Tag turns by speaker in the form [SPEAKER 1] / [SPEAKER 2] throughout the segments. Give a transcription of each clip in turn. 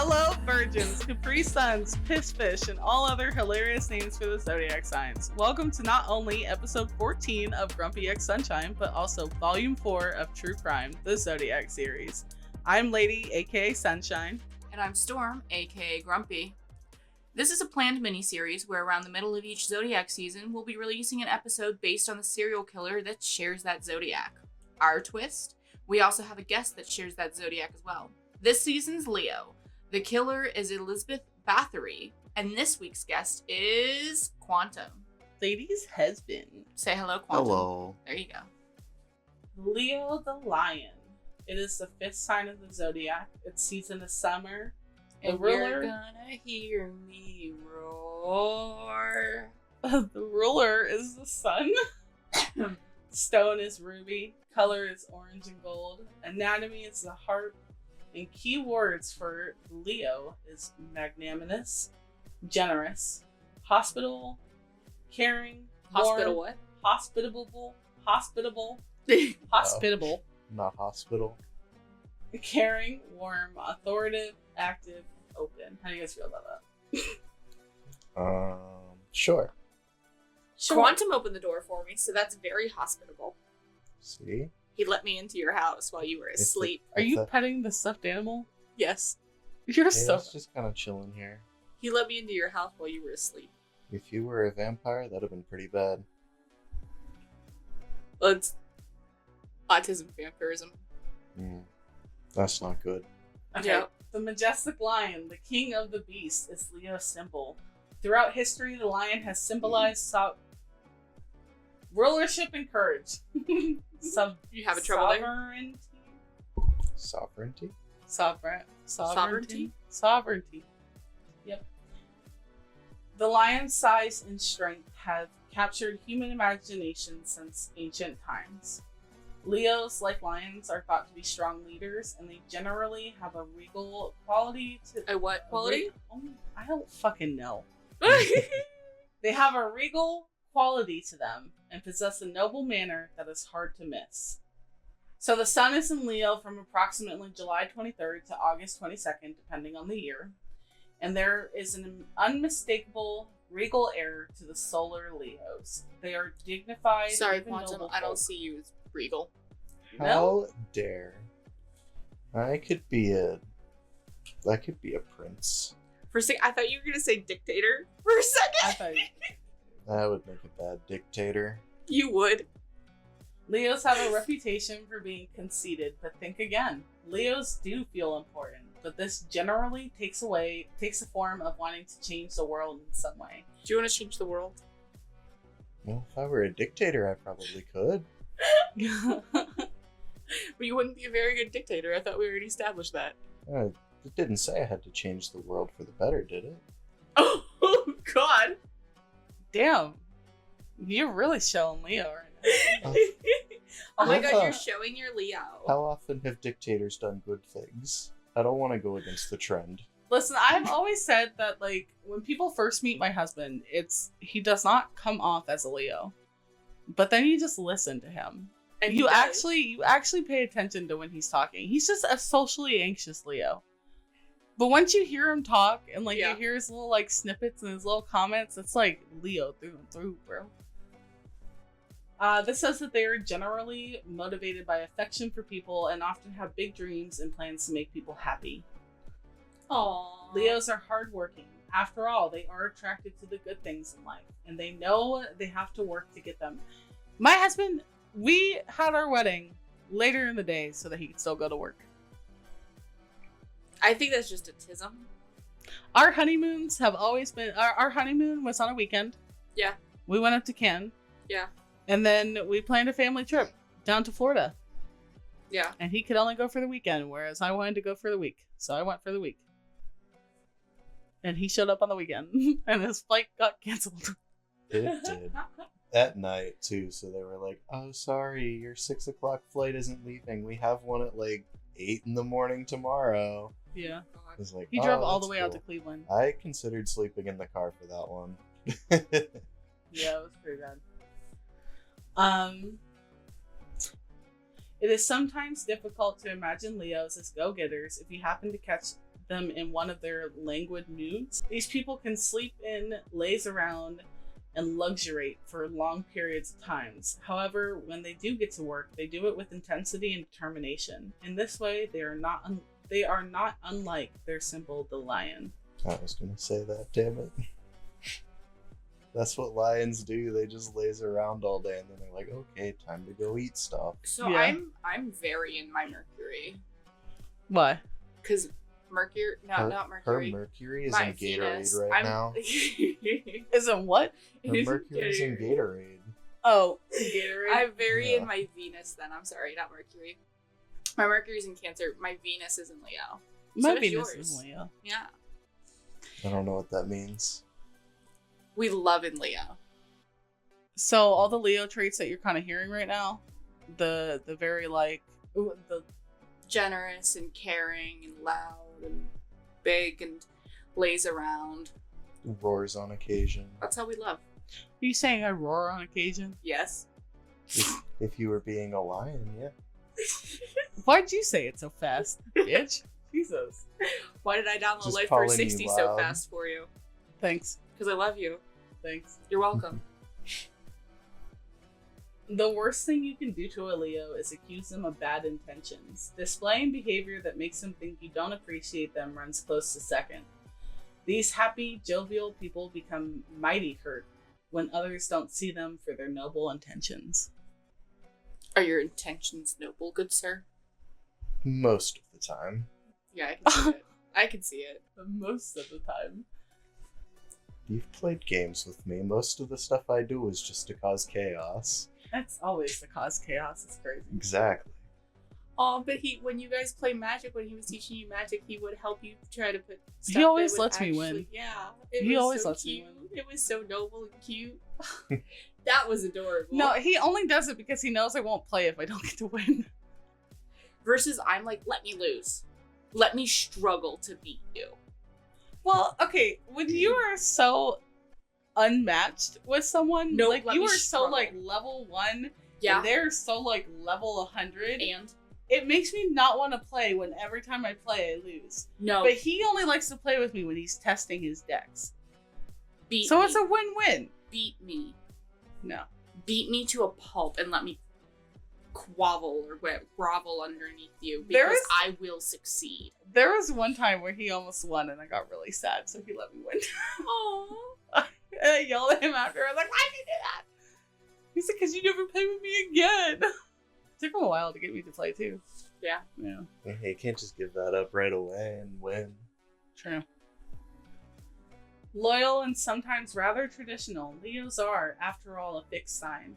[SPEAKER 1] Hello, virgins, Capri Suns, Piss Fish, and all other hilarious names for the Zodiac signs. Welcome to not only episode 14 of Grumpy X Sunshine, but also volume 4 of True Crime, the Zodiac series. I'm Lady, aka Sunshine.
[SPEAKER 2] And I'm Storm, aka Grumpy. This is a planned mini-series where around the middle of each Zodiac season, we'll be releasing an episode based on the serial killer that shares that Zodiac. Our twist? We also have a guest that shares that Zodiac as well. This season's Leo. The killer is Elizabeth Bathory, and this week's guest is Quantum.
[SPEAKER 1] Ladies' husband.
[SPEAKER 2] Say hello, Quantum.
[SPEAKER 3] Hello.
[SPEAKER 2] There you go.
[SPEAKER 1] Leo the Lion. It is the 5th sign of the Zodiac. Its season is summer. The
[SPEAKER 2] And
[SPEAKER 1] ruler.
[SPEAKER 2] you're gonna hear me roar.
[SPEAKER 1] The ruler is the sun. Stone is ruby. Color is orange and gold. Anatomy is the heart. And key words for Leo is magnanimous, generous, hospitable, caring,
[SPEAKER 2] Hospital
[SPEAKER 1] warm,
[SPEAKER 2] what?
[SPEAKER 1] hospitable,
[SPEAKER 3] Not hospital.
[SPEAKER 1] caring, warm, authoritative, active, open. How do you guys feel about that?
[SPEAKER 3] Sure.
[SPEAKER 2] Quantum opened the door for me, so that's very hospitable.
[SPEAKER 3] See?
[SPEAKER 2] He let me into your house while you were
[SPEAKER 3] It's
[SPEAKER 2] asleep.
[SPEAKER 1] Are you petting the stuffed animal?
[SPEAKER 2] Yes.
[SPEAKER 1] You're
[SPEAKER 3] Hey,
[SPEAKER 1] so.
[SPEAKER 3] it's just kind of chilling here.
[SPEAKER 2] He let me into your house while you were asleep.
[SPEAKER 3] If you were a vampire, that'd have been pretty bad.
[SPEAKER 2] Well, it's autism vampirism.
[SPEAKER 3] That's not good.
[SPEAKER 1] Okay.
[SPEAKER 2] Yeah.
[SPEAKER 1] The majestic lion, the king of the beast, is Leo's symbol. Throughout history, the lion has symbolized rulership and courage.
[SPEAKER 2] You having trouble there?
[SPEAKER 1] Sovereignty.
[SPEAKER 3] Sovereignty?
[SPEAKER 1] Sovereignty. Yep. The lion's size and strength have captured human imagination since ancient times. Leos, like lions, are thought to be strong leaders, and they generally have a regal quality to...
[SPEAKER 2] A what quality?
[SPEAKER 1] I don't fucking know. They have a regal quality to them and possess a noble manner that is hard to miss. So the sun is in Leo from approximately July 23rd to August 22nd, depending on the year. And there is an unmistakable regal air to the solar Leos. They are dignified.
[SPEAKER 2] Sorry,
[SPEAKER 1] even
[SPEAKER 2] Quantum,
[SPEAKER 1] noble
[SPEAKER 2] I don't
[SPEAKER 1] folk.
[SPEAKER 2] see you as regal.
[SPEAKER 1] No?
[SPEAKER 3] How dare. I could be a prince.
[SPEAKER 2] For a second, I thought you were going to say dictator. For a second!
[SPEAKER 1] I thought
[SPEAKER 3] That would make a bad dictator.
[SPEAKER 2] You would.
[SPEAKER 1] Leos have a reputation for being conceited, but think again. Leos do feel important, but this generally takes the form of wanting to change the world in some way.
[SPEAKER 2] Do you want to change the world?
[SPEAKER 3] Well, if I were a dictator, I probably could.
[SPEAKER 2] But you wouldn't be a very good dictator. I thought we already established that.
[SPEAKER 3] It didn't say I had to change the world for the better, did it?
[SPEAKER 2] Oh, God.
[SPEAKER 1] Damn. You're really showing Leo right now.
[SPEAKER 2] Oh my
[SPEAKER 3] Yeah.
[SPEAKER 2] God, you're showing your Leo.
[SPEAKER 3] How often have dictators done good things? I don't want to go against the trend.
[SPEAKER 1] Listen, I've always said that, like, when people first meet my husband, he does not come off as a Leo. But then you just listen to him.
[SPEAKER 2] And
[SPEAKER 1] You
[SPEAKER 2] he does.
[SPEAKER 1] actually pay attention to when he's talking. He's just a socially anxious Leo. But once you hear him talk and like
[SPEAKER 2] Yeah.
[SPEAKER 1] you hear his little like snippets and his little comments, it's like Leo through and through, bro. This says that they are generally motivated by affection for people and often have big dreams and plans to make people happy.
[SPEAKER 2] Aww.
[SPEAKER 1] Leos are hardworking. After all, they are attracted to the good things in life, and they know they have to work to get them. My husband, we had our wedding later in the day so that he could still go to work.
[SPEAKER 2] I think that's just a tism.
[SPEAKER 1] Our honeymoons have always been... Our honeymoon was on a weekend.
[SPEAKER 2] Yeah.
[SPEAKER 1] We went up to Cannes.
[SPEAKER 2] Yeah.
[SPEAKER 1] And then we planned a family trip down to Florida.
[SPEAKER 2] Yeah.
[SPEAKER 1] And he could only go for the weekend, whereas I wanted to go for the week. So I went for the week. And he showed up on the weekend, and his flight got canceled.
[SPEAKER 3] It did. At night, too, so they were like, oh, sorry, your 6 o'clock flight isn't leaving. We have one at, like, 8 in the morning tomorrow.
[SPEAKER 1] Yeah.
[SPEAKER 3] I was like,
[SPEAKER 1] He
[SPEAKER 3] oh,
[SPEAKER 1] drove all the
[SPEAKER 3] that's
[SPEAKER 1] way out to
[SPEAKER 3] cool.
[SPEAKER 1] Cleveland.
[SPEAKER 3] I considered sleeping in the car for that one.
[SPEAKER 1] Yeah, it was pretty bad. It is sometimes difficult to imagine Leos as go-getters if you happen to catch them in one of their languid moods. These people can sleep in, laze around, and luxuriate for long periods of times. However, when they do get to work, they do it with intensity and determination. In this way, they are not unlike their symbol, the lion.
[SPEAKER 3] I was gonna say that, damn it. That's what lions do. They just laze around all day and then they're like, okay, time to go eat stuff.
[SPEAKER 2] So
[SPEAKER 1] Yeah.
[SPEAKER 2] I'm very in my Mercury.
[SPEAKER 1] Why?
[SPEAKER 2] Because Mercury, not Mercury.
[SPEAKER 3] Her Mercury is
[SPEAKER 2] My
[SPEAKER 3] in Gatorade
[SPEAKER 2] Venus.
[SPEAKER 3] right now.
[SPEAKER 1] Isn't what?
[SPEAKER 3] Her Mercury is in Gatorade.
[SPEAKER 1] Oh, Gatorade.
[SPEAKER 2] I'm very
[SPEAKER 3] Yeah.
[SPEAKER 2] in my Venus then. I'm sorry, not Mercury. My Mercury's in Cancer. My Venus is in Leo.
[SPEAKER 1] My
[SPEAKER 2] So does
[SPEAKER 1] Venus
[SPEAKER 2] yours.
[SPEAKER 1] is Leo.
[SPEAKER 2] Yeah.
[SPEAKER 3] I don't know what that means.
[SPEAKER 2] We love in Leo.
[SPEAKER 1] So all the Leo traits that you're kind of hearing right now, the very like the
[SPEAKER 2] Generous and caring and loud and big and lays around.
[SPEAKER 3] Roars on occasion.
[SPEAKER 2] That's how we love.
[SPEAKER 1] Are you saying I roar on occasion?
[SPEAKER 2] Yes.
[SPEAKER 3] If you were being a lion, yeah.
[SPEAKER 1] Why'd you say it so fast, bitch? Jesus.
[SPEAKER 2] Why did I download
[SPEAKER 3] Just
[SPEAKER 2] Life
[SPEAKER 3] calling you
[SPEAKER 2] 360 so
[SPEAKER 3] loud.
[SPEAKER 2] fast for you?
[SPEAKER 1] Thanks.
[SPEAKER 2] Because I love you.
[SPEAKER 1] Thanks.
[SPEAKER 2] You're welcome.
[SPEAKER 1] The worst thing you can do to a Leo is accuse them of bad intentions. Displaying behavior that makes them think you don't appreciate them runs close to second. These happy, jovial people become mighty hurt when others don't see them for their noble intentions.
[SPEAKER 2] Are your intentions noble, good sir?
[SPEAKER 3] Most of the time.
[SPEAKER 2] Yeah, I can see it. I can see it.
[SPEAKER 1] Most of the time.
[SPEAKER 3] You've played games with me. Most of the stuff I do is just to cause chaos.
[SPEAKER 1] That's always the cause chaos. It's crazy.
[SPEAKER 3] Exactly.
[SPEAKER 2] Oh, but when you guys play Magic, when he was teaching you Magic, he would help you try to put stuff
[SPEAKER 1] He always
[SPEAKER 2] that would
[SPEAKER 1] lets me win.
[SPEAKER 2] Yeah.
[SPEAKER 1] He
[SPEAKER 2] was
[SPEAKER 1] always
[SPEAKER 2] so
[SPEAKER 1] lets me
[SPEAKER 2] cute.
[SPEAKER 1] win.
[SPEAKER 2] It was so noble and cute. That was adorable.
[SPEAKER 1] No, he only does it because he knows I won't play if I don't get to win.
[SPEAKER 2] Versus I'm like, let me lose. Let me struggle to beat you.
[SPEAKER 1] Well, okay, when you are so unmatched with someone,
[SPEAKER 2] No,
[SPEAKER 1] like
[SPEAKER 2] let
[SPEAKER 1] you
[SPEAKER 2] me
[SPEAKER 1] are so
[SPEAKER 2] struggle.
[SPEAKER 1] like level 1
[SPEAKER 2] Yeah.
[SPEAKER 1] and they're so like level 100,
[SPEAKER 2] And
[SPEAKER 1] it makes me not want to play when every time I play I lose.
[SPEAKER 2] no,
[SPEAKER 1] But he only likes to play with me when he's testing his decks.
[SPEAKER 2] beat
[SPEAKER 1] So
[SPEAKER 2] me.
[SPEAKER 1] it's a win-win.
[SPEAKER 2] Beat me.
[SPEAKER 1] No.
[SPEAKER 2] Beat me to a pulp and let me grovel underneath you because
[SPEAKER 1] There is-
[SPEAKER 2] I will succeed.
[SPEAKER 1] There was one time where he almost won and I got really sad, so he let me win.
[SPEAKER 2] Aww.
[SPEAKER 1] And I yelled at him after. I was like, why'd you do that? He said, because you never play with me again. Took him a while to get me to play too.
[SPEAKER 2] Yeah.
[SPEAKER 1] Yeah.
[SPEAKER 3] Hey, you can't just give that up right away and win.
[SPEAKER 1] True. Loyal and sometimes rather traditional, Leos are, after all, a fixed sign.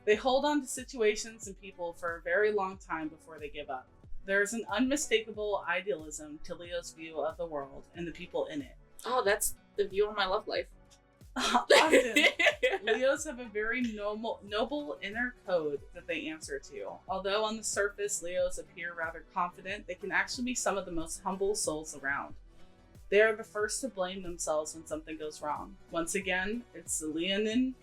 [SPEAKER 1] They hold on to situations and people for a very long time before they give up. There is an unmistakable idealism to Leo's view of the world and the people in it.
[SPEAKER 2] Oh, that's the view of my love life.
[SPEAKER 1] Often, Leos have a very noble inner code that they answer to. Although on the surface Leos appear rather confident, they can actually be some of the most humble souls around. They are the first to blame themselves when something goes wrong. Once again, it's the Leonin.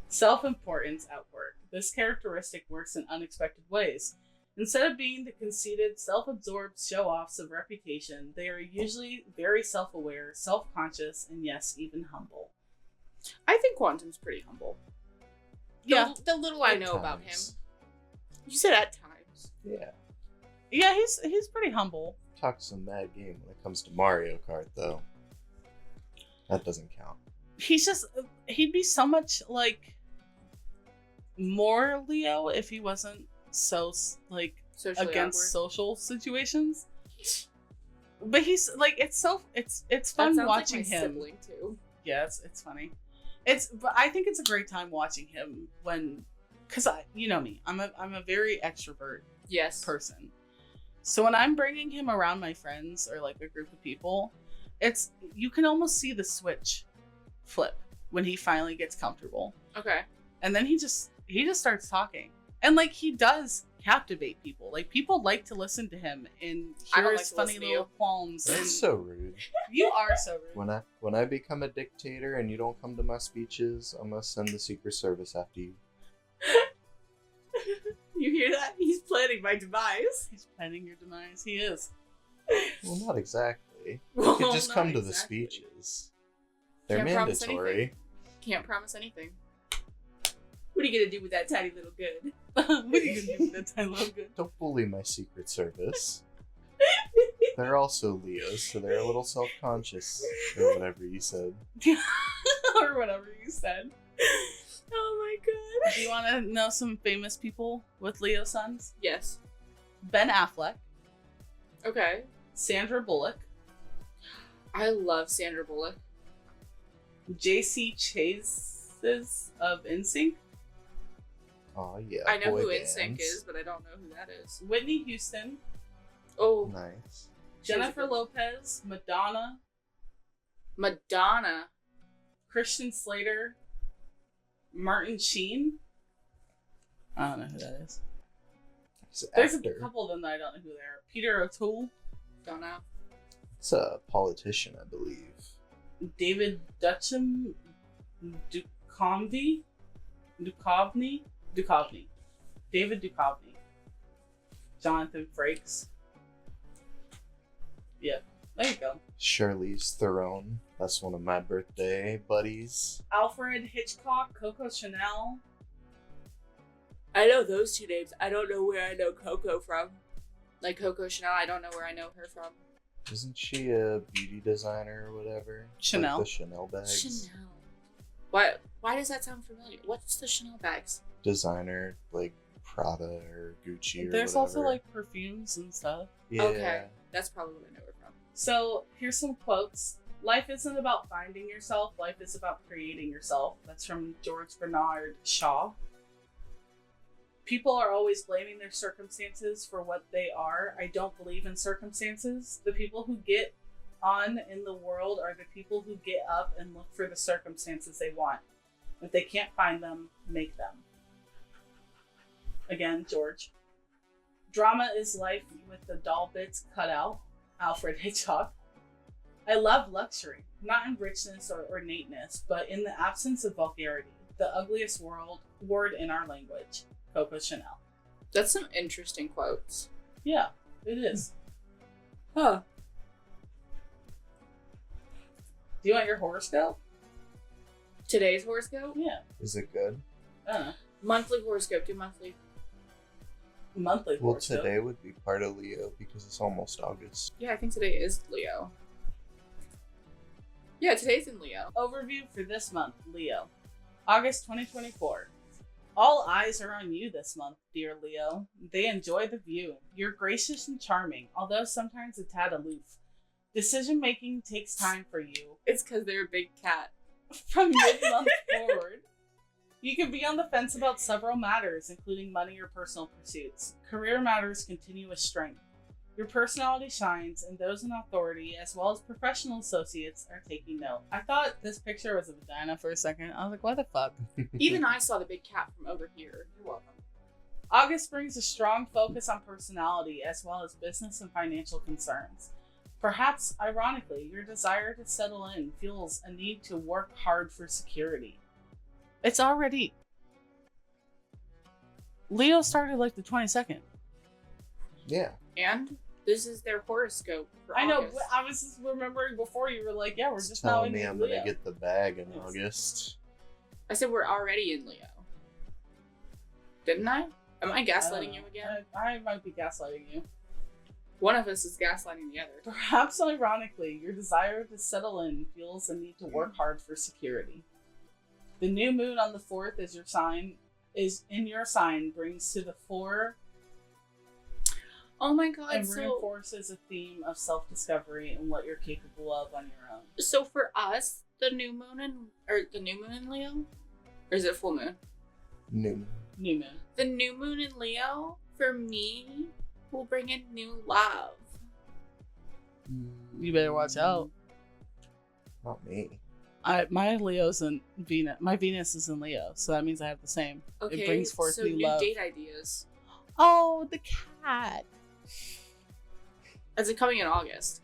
[SPEAKER 1] Self-importance at work. This characteristic works in unexpected ways. Instead of being the conceited, self-absorbed show-offs of reputation, they are usually very self-aware, self-conscious, and yes, even humble.
[SPEAKER 2] I think Quantum's pretty humble.
[SPEAKER 1] Yeah.
[SPEAKER 2] The little I
[SPEAKER 3] At
[SPEAKER 2] know about him.
[SPEAKER 3] times.
[SPEAKER 2] You said at times.
[SPEAKER 3] Yeah.
[SPEAKER 1] Yeah, he's pretty humble.
[SPEAKER 3] Talk some mad game when it comes to Mario Kart, though. That doesn't count.
[SPEAKER 1] He'd be so much, like, more Leo if he wasn't so, like,
[SPEAKER 2] Socially
[SPEAKER 1] against
[SPEAKER 2] awkward.
[SPEAKER 1] social situations. But he's, like, it's fun
[SPEAKER 2] That sounds
[SPEAKER 1] watching
[SPEAKER 2] like my
[SPEAKER 1] him.
[SPEAKER 2] sibling too.
[SPEAKER 1] Yeah, it's funny. But I think it's a great time watching him because you know me, I'm a very extrovert
[SPEAKER 2] Yes.
[SPEAKER 1] person. So when I'm bringing him around my friends or like a group of people, you can almost see the switch flip when he finally gets comfortable,
[SPEAKER 2] Okay.
[SPEAKER 1] and then he just starts talking, and like he does captivate people. Like people like to listen to him and
[SPEAKER 2] I
[SPEAKER 1] hear
[SPEAKER 2] don't
[SPEAKER 1] his
[SPEAKER 2] like to
[SPEAKER 1] funny
[SPEAKER 2] listen to
[SPEAKER 1] little
[SPEAKER 2] you.
[SPEAKER 1] qualms. And
[SPEAKER 3] That's so rude.
[SPEAKER 1] you are so rude.
[SPEAKER 3] When I become a dictator and you don't come to my speeches, I'm gonna send the Secret Service after you.
[SPEAKER 2] You hear that? He's planning my demise.
[SPEAKER 1] He's planning your demise. He is.
[SPEAKER 3] Well, not exactly.
[SPEAKER 2] Well,
[SPEAKER 3] You could just
[SPEAKER 2] not
[SPEAKER 3] come to the
[SPEAKER 2] exactly.
[SPEAKER 3] speeches. They're
[SPEAKER 2] Can't promise
[SPEAKER 3] mandatory.
[SPEAKER 2] Can't promise anything. What are you gonna do with that tiny little good?
[SPEAKER 1] What are you gonna do with that tiny little good?
[SPEAKER 3] Don't bully my Secret Service. They're also Leos, so they're a little self-conscious, or whatever you said.
[SPEAKER 1] Or whatever you said.
[SPEAKER 2] Oh my god.
[SPEAKER 1] Do you want to know some famous people with Leo sons?
[SPEAKER 2] Yes.
[SPEAKER 1] Ben Affleck,
[SPEAKER 2] Okay.
[SPEAKER 1] Sandra Bullock,
[SPEAKER 2] I love Sandra Bullock.
[SPEAKER 1] J.C. Chases of NSYNC,
[SPEAKER 3] Oh yeah.
[SPEAKER 2] I know
[SPEAKER 3] boy
[SPEAKER 2] who
[SPEAKER 3] bands.
[SPEAKER 2] NSYNC is, but I don't know who that is.
[SPEAKER 1] Whitney Houston,
[SPEAKER 2] Oh,
[SPEAKER 3] Nice.
[SPEAKER 1] Jennifer Lopez, Madonna,
[SPEAKER 2] Madonna.
[SPEAKER 1] Christian Slater, Martin Sheen. I don't know who that is.
[SPEAKER 3] He's an
[SPEAKER 1] There's
[SPEAKER 3] actor.
[SPEAKER 1] a couple of them that I don't know who they are. Peter O'Toole,
[SPEAKER 2] Don't know.
[SPEAKER 3] It's a politician, I believe.
[SPEAKER 1] David Duchovny, Duchovny, David Duchovny, Jonathan Frakes. Yeah, there you go.
[SPEAKER 3] Charlize Theron. That's one of my birthday buddies.
[SPEAKER 1] Alfred Hitchcock, Coco Chanel.
[SPEAKER 2] I know those two names. I don't know where I know Coco from. Like Coco Chanel, I don't know where I know her from.
[SPEAKER 3] Isn't she a beauty designer or whatever?
[SPEAKER 1] Chanel.
[SPEAKER 3] Like the Chanel bags.
[SPEAKER 2] Chanel. Why does that sound familiar? What's the Chanel bags?
[SPEAKER 3] Designer, like Prada or Gucci or
[SPEAKER 1] There's
[SPEAKER 3] whatever.
[SPEAKER 1] also like perfumes and stuff.
[SPEAKER 3] Yeah.
[SPEAKER 2] Okay. That's probably what I know her from.
[SPEAKER 1] So here's some quotes. Life isn't about finding yourself. Life is about creating yourself. That's from George Bernard Shaw. People are always blaming their circumstances for what they are. I don't believe in circumstances. The people who get on in the world are the people who get up and look for the circumstances they want. If they can't find them, make them. Again, George. Drama is life with the dull bits cut out. Alfred Hitchcock. I love luxury, not in richness or ornateness, but in the absence of vulgarity. The ugliest word in our language. Coco Chanel.
[SPEAKER 2] That's some interesting quotes.
[SPEAKER 1] Yeah, it is.
[SPEAKER 2] Huh.
[SPEAKER 1] Do you want your horoscope?
[SPEAKER 2] Today's horoscope?
[SPEAKER 1] Yeah.
[SPEAKER 3] Is it good?
[SPEAKER 1] I don't know.
[SPEAKER 2] Monthly horoscope. Do monthly.
[SPEAKER 1] Monthly
[SPEAKER 3] Well,
[SPEAKER 1] horoscope.
[SPEAKER 3] today would be part of Leo because it's almost August.
[SPEAKER 2] Yeah, I think today is Leo. Yeah, today's in Leo.
[SPEAKER 1] Overview for this month, Leo. August 2024. All eyes are on you this month, dear Leo. They enjoy the view. You're gracious and charming, although sometimes a tad aloof. Decision making takes time for you.
[SPEAKER 2] It's because they're a big cat.
[SPEAKER 1] From mid-month forward, you can be on the fence about several matters, including money or personal pursuits. Career matters continue with strength. Your personality shines, and those in authority, as well as professional associates, are taking note. I thought this picture was a vagina for a second. I was like, what the fuck?
[SPEAKER 2] Even I saw the big cat from over here. You're welcome.
[SPEAKER 1] August brings a strong focus on personality, as well as business and financial concerns. Perhaps, ironically, your desire to settle in fuels a need to work hard for security. It's already... Leo started like the 22nd.
[SPEAKER 3] Yeah.
[SPEAKER 2] And this is their horoscope for
[SPEAKER 1] I know,
[SPEAKER 2] August.
[SPEAKER 1] but I was just remembering before you were like, yeah, we're
[SPEAKER 3] It's
[SPEAKER 1] just now
[SPEAKER 3] telling
[SPEAKER 1] in
[SPEAKER 3] me I'm
[SPEAKER 1] Leo.
[SPEAKER 3] gonna get the bag in
[SPEAKER 1] Yes.
[SPEAKER 3] August.
[SPEAKER 2] I said we're already in Leo. Didn't I? Am I
[SPEAKER 1] I don't
[SPEAKER 2] gaslighting
[SPEAKER 1] know.
[SPEAKER 2] you again?
[SPEAKER 1] I might be gaslighting you.
[SPEAKER 2] One of us is gaslighting the other.
[SPEAKER 1] Perhaps ironically, your desire to settle in fuels a need to work hard for security. The new moon on the 4th is in your sign brings to the fore
[SPEAKER 2] Oh my god,
[SPEAKER 1] and
[SPEAKER 2] so
[SPEAKER 1] reinforces a theme of self-discovery and what you're capable of on your own.
[SPEAKER 2] for us, the new moon in Leo? Or is it full moon?
[SPEAKER 3] New.
[SPEAKER 1] New moon.
[SPEAKER 2] The new moon in Leo, for me, will bring in new love.
[SPEAKER 1] You better watch out.
[SPEAKER 3] Not me.
[SPEAKER 1] My Leo's in Venus. My Venus is in Leo, so that means I have the same.
[SPEAKER 2] Okay,
[SPEAKER 1] It brings forth
[SPEAKER 2] so
[SPEAKER 1] new
[SPEAKER 2] new
[SPEAKER 1] love.
[SPEAKER 2] date ideas.
[SPEAKER 1] Oh, the cat.
[SPEAKER 2] Is it coming in August?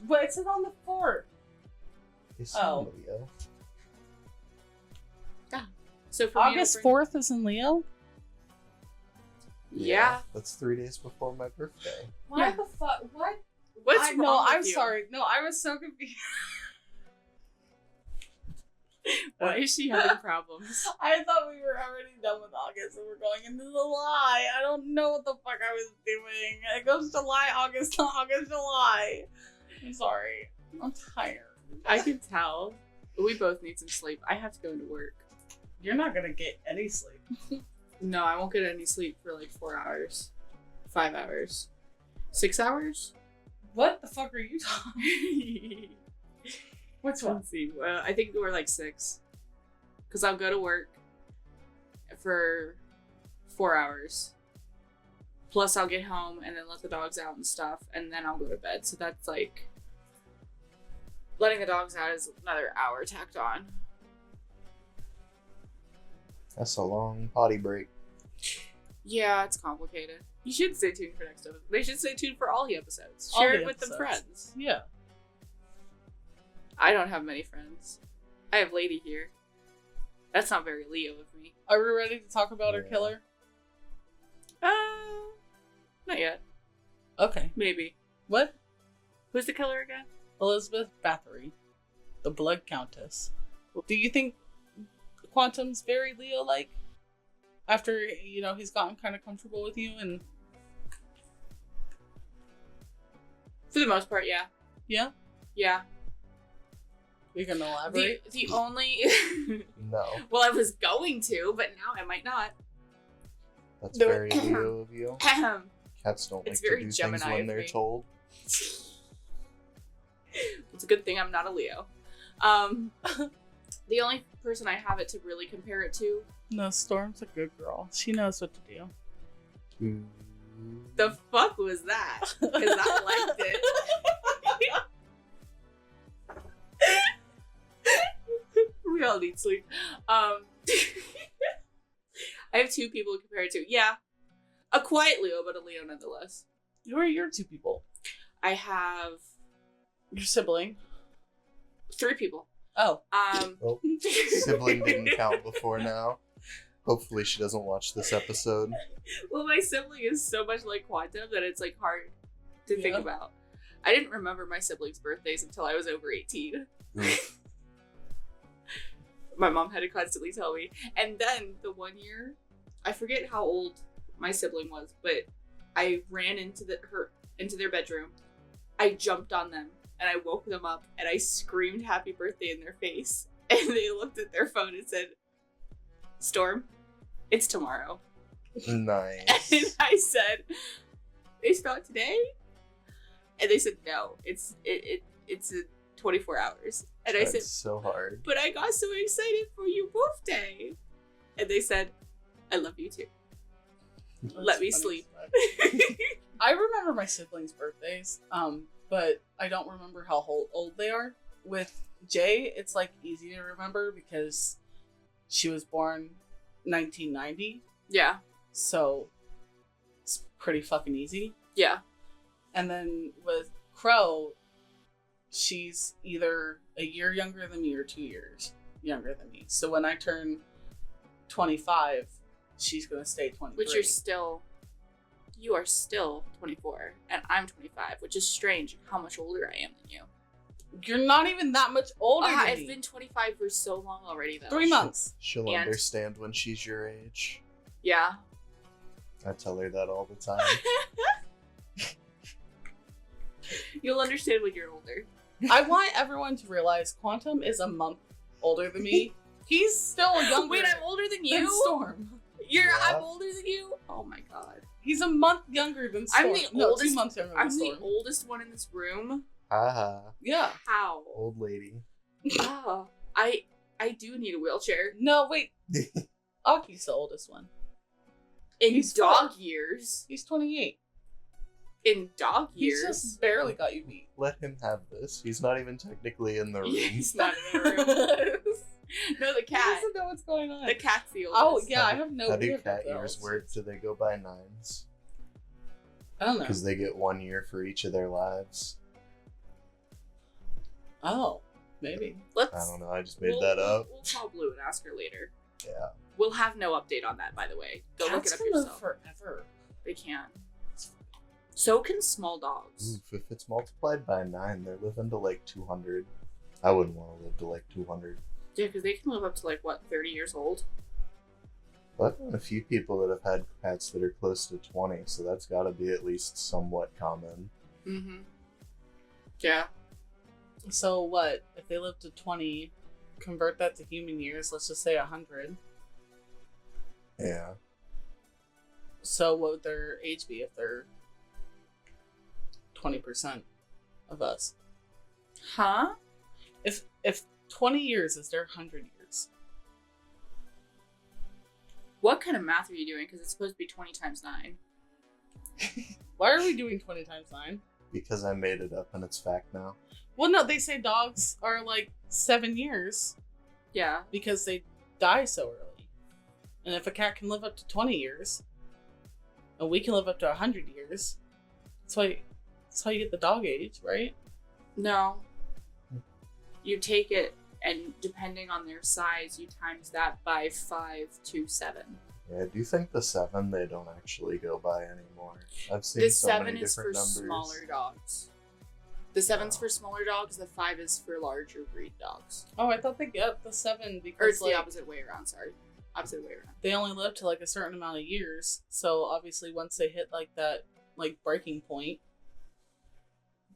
[SPEAKER 1] But it's on the 4th.
[SPEAKER 3] It's
[SPEAKER 1] Oh.
[SPEAKER 3] Leo.
[SPEAKER 2] So for me,
[SPEAKER 1] August 4th is in Leo?
[SPEAKER 2] Yeah.
[SPEAKER 3] That's 3 days before my birthday.
[SPEAKER 1] Why
[SPEAKER 2] Yeah.
[SPEAKER 1] the fuck? What?
[SPEAKER 2] What's wrong
[SPEAKER 1] No,
[SPEAKER 2] with
[SPEAKER 1] I'm
[SPEAKER 2] you?
[SPEAKER 1] sorry. No, I was so confused.
[SPEAKER 2] Why is she having problems?
[SPEAKER 1] I thought we were already done with August and we're going into July. I don't know what the fuck I was doing. It goes July, August, August, July. I'm sorry. I'm tired.
[SPEAKER 2] I can tell. We both need some sleep. I have to go into work.
[SPEAKER 1] You're not gonna get any sleep.
[SPEAKER 2] No, I won't get any sleep for like 4 hours. 5 hours. 6 hours?
[SPEAKER 1] What the fuck are you talking? Which one?
[SPEAKER 2] Let's see. Well, I think we're like 6. Because I'll go to work for 4 hours. Plus, I'll get home and then let the dogs out and stuff. And then I'll go to bed. So that's like... Letting the dogs out is another hour tacked on.
[SPEAKER 3] That's a long potty break.
[SPEAKER 2] Yeah, it's complicated. You should stay tuned for next episode. They should stay tuned for all the episodes.
[SPEAKER 1] All
[SPEAKER 2] Share
[SPEAKER 1] the
[SPEAKER 2] it with them
[SPEAKER 1] episodes.
[SPEAKER 2] friends.
[SPEAKER 1] Yeah.
[SPEAKER 2] I don't have many friends. I have Lady here. That's not very Leo of me.
[SPEAKER 1] Are we ready to talk about our
[SPEAKER 3] Yeah.
[SPEAKER 1] killer?
[SPEAKER 2] Not yet.
[SPEAKER 1] Okay.
[SPEAKER 2] Maybe.
[SPEAKER 1] What?
[SPEAKER 2] Who's the killer again?
[SPEAKER 1] Elizabeth Bathory, the Blood Countess. Do you think Quantum's very Leo-like? After, he's gotten kind of comfortable with you and...
[SPEAKER 2] For the most part, yeah.
[SPEAKER 1] Yeah?
[SPEAKER 2] Yeah.
[SPEAKER 1] You're gonna elaborate?
[SPEAKER 2] The only...
[SPEAKER 3] No,
[SPEAKER 2] Well, I was going to, but now I might not.
[SPEAKER 3] that's
[SPEAKER 1] No.
[SPEAKER 3] very Leo of you.
[SPEAKER 2] Ahem.
[SPEAKER 3] Cats don't like
[SPEAKER 2] It's
[SPEAKER 3] to
[SPEAKER 2] very
[SPEAKER 3] do
[SPEAKER 2] Gemini
[SPEAKER 3] things when
[SPEAKER 2] of
[SPEAKER 3] they're
[SPEAKER 2] me.
[SPEAKER 3] told.
[SPEAKER 2] It's a good thing I'm not a Leo. The only person I have it to really compare it to...
[SPEAKER 1] No, Storm's a good girl. She knows what to do.
[SPEAKER 3] Ooh.
[SPEAKER 2] The fuck was that? Because I liked it. We all need sleep. I have 2 people to compare it to. Yeah. A quiet Leo, but a Leo nonetheless.
[SPEAKER 1] Who are your 2 people?
[SPEAKER 2] I have
[SPEAKER 1] Your sibling.
[SPEAKER 2] 3 people.
[SPEAKER 1] Oh.
[SPEAKER 3] Oh, sibling didn't count before now. Hopefully she doesn't watch this episode.
[SPEAKER 2] Well, my sibling is so much like Quantum that it's like hard to think
[SPEAKER 1] Yeah.
[SPEAKER 2] about. I didn't remember my siblings' birthdays until I was over 18. My mom had to constantly tell me. And then the one year, I forget how old my sibling was, but I ran into their bedroom. I jumped on them and I woke them up and I screamed happy birthday in their face. And they looked at their phone and said, "Storm, it's tomorrow."
[SPEAKER 3] Nice.
[SPEAKER 2] And I said, "They start today?" And they said, "No, it's 24 hours." And I
[SPEAKER 3] That's
[SPEAKER 2] said,
[SPEAKER 3] so hard.
[SPEAKER 2] "But I got so excited for your birthday." And they said, "I love you too." Let me
[SPEAKER 1] That's
[SPEAKER 2] sleep.
[SPEAKER 1] funny as fuck. I remember my siblings' birthdays, but I don't remember how old they are. With Jay, it's like easy to remember because she was born 1990,
[SPEAKER 2] Yeah,
[SPEAKER 1] so it's pretty fucking easy.
[SPEAKER 2] yeah.
[SPEAKER 1] And then with Crow, she's either a year younger than me or 2 years younger than me. So when I turn 25, she's gonna stay 23.
[SPEAKER 2] Which you are still 24, and I'm 25, which is strange how much older I am than you.
[SPEAKER 1] You're not even that much older than
[SPEAKER 2] I've
[SPEAKER 1] me.
[SPEAKER 2] been 25 for so long already, though.
[SPEAKER 1] 3 months.
[SPEAKER 3] She'll
[SPEAKER 2] And-
[SPEAKER 3] understand when she's your age.
[SPEAKER 2] Yeah.
[SPEAKER 3] I tell her that all the time.
[SPEAKER 2] You'll understand when you're older.
[SPEAKER 1] I want everyone to realize Quantum is a month older than me. He's still younger.
[SPEAKER 2] Wait, I'm older than
[SPEAKER 1] than
[SPEAKER 2] you?
[SPEAKER 1] Storm.
[SPEAKER 3] Yeah.
[SPEAKER 2] I'm older than you? Oh my god.
[SPEAKER 1] He's a month younger than Storm.
[SPEAKER 2] I'm the
[SPEAKER 1] No, 2
[SPEAKER 2] oldest-
[SPEAKER 1] months younger than
[SPEAKER 2] I'm
[SPEAKER 1] Storm.
[SPEAKER 2] the oldest one in this room.
[SPEAKER 3] Haha.
[SPEAKER 1] Yeah.
[SPEAKER 2] How?
[SPEAKER 3] Old lady.
[SPEAKER 2] Oh, I do need a wheelchair.
[SPEAKER 1] No, wait. Aki's the oldest one.
[SPEAKER 2] In
[SPEAKER 1] He's
[SPEAKER 2] dog
[SPEAKER 1] 4.
[SPEAKER 2] years.
[SPEAKER 1] He's 28.
[SPEAKER 2] In dog
[SPEAKER 1] He's
[SPEAKER 2] years.
[SPEAKER 1] just barely got you beat.
[SPEAKER 3] Let him have this. He's not even technically in the room.
[SPEAKER 2] He's not in the room. No, the
[SPEAKER 1] He
[SPEAKER 2] cat.
[SPEAKER 1] doesn't know what's going on.
[SPEAKER 2] The cat's the oldest.
[SPEAKER 1] Oh, yeah, I have no
[SPEAKER 3] How
[SPEAKER 1] idea.
[SPEAKER 3] do cat
[SPEAKER 1] about
[SPEAKER 3] years
[SPEAKER 1] those.
[SPEAKER 3] work? Do they go by 9s?
[SPEAKER 1] I don't know.
[SPEAKER 3] Because they get 1 year for each of their lives.
[SPEAKER 1] Oh, maybe.
[SPEAKER 2] Let's.
[SPEAKER 3] I don't know. I just made that up.
[SPEAKER 2] We'll call Blue and ask her later.
[SPEAKER 3] Yeah.
[SPEAKER 2] We'll have no update on that, by the way. Go look it
[SPEAKER 1] Cats
[SPEAKER 2] up
[SPEAKER 1] can
[SPEAKER 2] yourself.
[SPEAKER 1] live forever.
[SPEAKER 2] They can. So can small dogs.
[SPEAKER 3] Oof, if it's multiplied by 9, they're living to like 200. I wouldn't want to live to like 200.
[SPEAKER 2] Yeah, because they can live up to like, what, 30 years old?
[SPEAKER 3] But I've known a few people that have had cats that are close to 20, so that's got to be at least somewhat common.
[SPEAKER 2] Mm-hmm. Yeah.
[SPEAKER 1] So what? If they live to 20, convert that to human years, let's just say 100.
[SPEAKER 3] Yeah.
[SPEAKER 1] So what would their age be if they're 20% of us?
[SPEAKER 2] Huh?
[SPEAKER 1] If 20 years is their 100 years.
[SPEAKER 2] What kind of math are you doing? Because it's supposed to be 20 times 9.
[SPEAKER 1] Why are we doing 20 times 9?
[SPEAKER 3] Because I made it up and it's fact now.
[SPEAKER 1] Well, no, they say dogs are like 7 years
[SPEAKER 2] Yeah.
[SPEAKER 1] because they die so early. And if a cat can live up to 20 years, and we can live up to 100 years, that's how you get the dog age, right?
[SPEAKER 2] No. You take it, and depending on their size, you times that by 5 to 7.
[SPEAKER 3] Yeah, do you think the 7 they don't actually go by anymore? I've seen
[SPEAKER 2] The
[SPEAKER 3] so
[SPEAKER 2] 7
[SPEAKER 3] many
[SPEAKER 2] is for
[SPEAKER 3] different numbers.
[SPEAKER 2] smaller dogs. The 7's
[SPEAKER 3] Oh.
[SPEAKER 2] for smaller dogs, the 5 is for larger breed dogs.
[SPEAKER 1] Oh, I thought they got the 7
[SPEAKER 2] Or
[SPEAKER 1] because
[SPEAKER 2] it's the opposite way around, sorry. Opposite way around.
[SPEAKER 1] they only live to like a certain amount of years. So obviously once they hit like that like breaking point,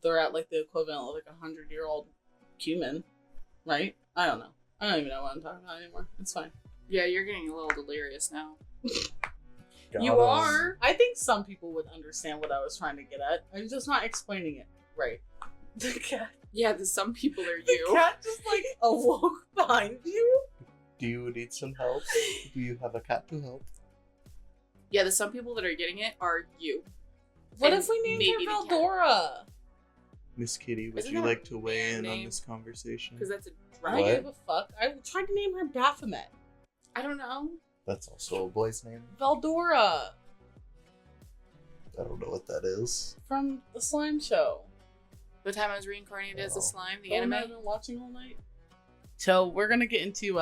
[SPEAKER 1] they're at like the equivalent of like 100-year-old human, right? I don't know. I don't even know what I'm talking about anymore. It's fine.
[SPEAKER 2] Yeah, you're getting a little delirious now.
[SPEAKER 3] Got
[SPEAKER 2] You
[SPEAKER 3] 'em.
[SPEAKER 2] are?
[SPEAKER 1] I think some people would understand what I was trying to get at. I'm just not explaining it right. The cat,
[SPEAKER 2] Yeah, some people are
[SPEAKER 1] the
[SPEAKER 2] you.
[SPEAKER 1] cat just like awoke behind you.
[SPEAKER 3] Do you need some help? Do you have a cat to help?
[SPEAKER 2] Yeah, the some people that are getting it are you.
[SPEAKER 1] What
[SPEAKER 2] And
[SPEAKER 1] if we named
[SPEAKER 2] maybe
[SPEAKER 1] her
[SPEAKER 2] the cat.
[SPEAKER 1] Valdora?
[SPEAKER 3] Miss Kitty, would
[SPEAKER 2] Isn't
[SPEAKER 3] you
[SPEAKER 2] that
[SPEAKER 3] like
[SPEAKER 2] a
[SPEAKER 3] to weigh
[SPEAKER 2] man
[SPEAKER 3] in on
[SPEAKER 2] name?
[SPEAKER 3] this conversation?
[SPEAKER 2] Because that's a
[SPEAKER 1] I
[SPEAKER 2] dragon.
[SPEAKER 1] don't give a fuck. I tried to name her Baphomet.
[SPEAKER 2] I don't know.
[SPEAKER 3] That's also a boy's name.
[SPEAKER 1] Valdora
[SPEAKER 3] I don't know what that is.
[SPEAKER 1] from the Slime Show.
[SPEAKER 2] The time I was reincarnated as a
[SPEAKER 3] Oh.
[SPEAKER 2] slime, the
[SPEAKER 1] The one I've
[SPEAKER 2] anime.
[SPEAKER 1] been watching all night. So we're gonna get into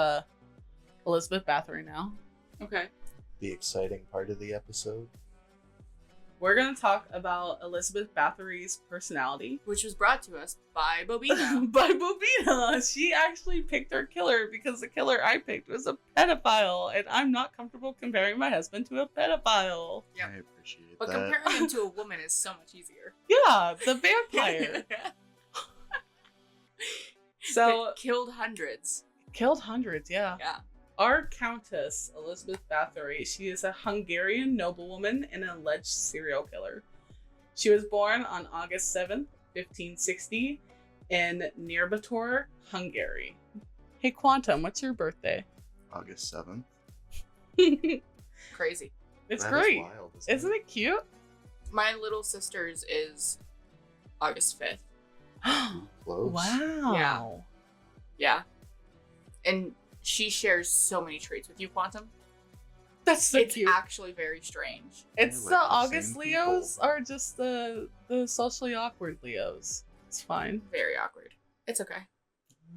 [SPEAKER 1] Elizabeth Bathory now.
[SPEAKER 2] Okay.
[SPEAKER 3] The exciting part of the episode.
[SPEAKER 1] We're gonna talk about Elizabeth Bathory's personality.
[SPEAKER 2] Which was brought to us by Bobina.
[SPEAKER 1] By Bobina. She actually picked her killer because the killer I picked was a pedophile, and I'm not comfortable comparing my husband to a pedophile.
[SPEAKER 2] Yep.
[SPEAKER 3] I appreciate
[SPEAKER 2] But
[SPEAKER 3] that.
[SPEAKER 2] comparing him to a woman is so much easier.
[SPEAKER 1] Yeah, the vampire. So
[SPEAKER 2] That killed hundreds.
[SPEAKER 1] killed hundreds, yeah.
[SPEAKER 2] Yeah.
[SPEAKER 1] Our Countess, Elizabeth Bathory, she is a Hungarian noblewoman and an alleged serial killer. She was born on August 7th, 1560, in Nyírbátor, Hungary. Hey, Quantum, what's your birthday?
[SPEAKER 3] August 7th.
[SPEAKER 1] It's
[SPEAKER 2] Crazy.
[SPEAKER 3] That is
[SPEAKER 1] great.
[SPEAKER 3] wild,
[SPEAKER 1] Isn't it cute?
[SPEAKER 2] My little sister's is August 5th.
[SPEAKER 3] Close.
[SPEAKER 1] Wow.
[SPEAKER 2] Yeah. And she shares so many traits with you, Quantum.
[SPEAKER 1] That's so
[SPEAKER 2] It's
[SPEAKER 1] cute.
[SPEAKER 2] actually very strange.
[SPEAKER 1] It's
[SPEAKER 3] We're
[SPEAKER 1] the
[SPEAKER 3] like the
[SPEAKER 1] August
[SPEAKER 3] same
[SPEAKER 1] Leos are just the socially awkward Leos. It's fine.
[SPEAKER 2] Very awkward. It's okay.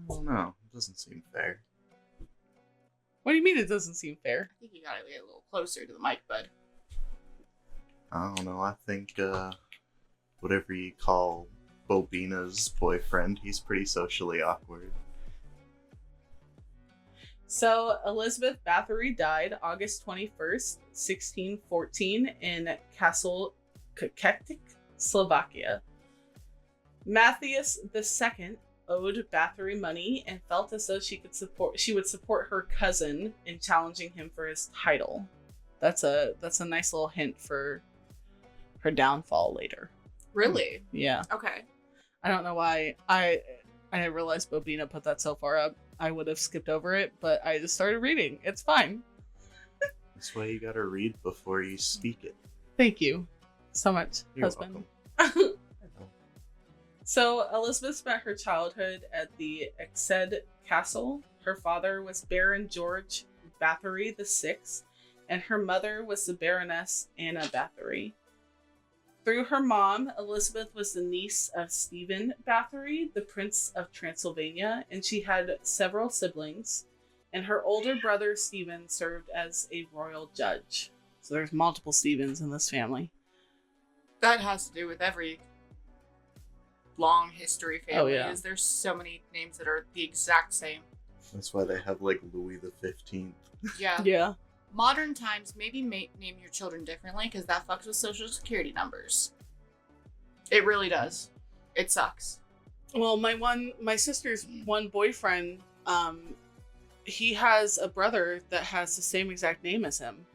[SPEAKER 3] Well, no, it doesn't seem fair.
[SPEAKER 1] What do you mean it doesn't seem fair?
[SPEAKER 2] I think you gotta get a little closer to the mic, bud.
[SPEAKER 3] I don't know. I think whatever you call Bobina's boyfriend, he's pretty socially awkward.
[SPEAKER 1] So, Elizabeth Bathory died August 21st, 1614, in Castle Kaketic, Slovakia. Matthias II owed Bathory money and felt as though she would support her cousin in challenging him for his title. That's a nice little hint for her downfall later.
[SPEAKER 2] Really?
[SPEAKER 1] Yeah.
[SPEAKER 2] Okay.
[SPEAKER 1] I don't know why I didn't realize Bobina put that so far up. I would have skipped over it, but I just started reading. It's fine.
[SPEAKER 3] That's why you gotta read before you speak it.
[SPEAKER 1] Thank you so much,
[SPEAKER 3] You're
[SPEAKER 1] husband.
[SPEAKER 3] welcome.
[SPEAKER 1] So Elizabeth spent her childhood at the Exed Castle. Her father was Baron George Bathory VI, and her mother was the Baroness Anna Bathory. Through her mom, Elizabeth was the niece of Stephen Bathory, the Prince of Transylvania, and she had several siblings, And her older brother, Stephen, served as a royal judge. So there's multiple Stephens in this family.
[SPEAKER 2] That has to do with every long history family.
[SPEAKER 1] Oh, yeah.
[SPEAKER 2] There's so many names that are the exact same.
[SPEAKER 3] That's why they have like Louis the 15th.
[SPEAKER 2] Yeah.
[SPEAKER 1] Yeah.
[SPEAKER 2] Modern times, maybe name your children differently because that fucks with social security numbers. It really does. It sucks.
[SPEAKER 1] Well, my sister's one boyfriend, he has a brother that has the same exact name as him.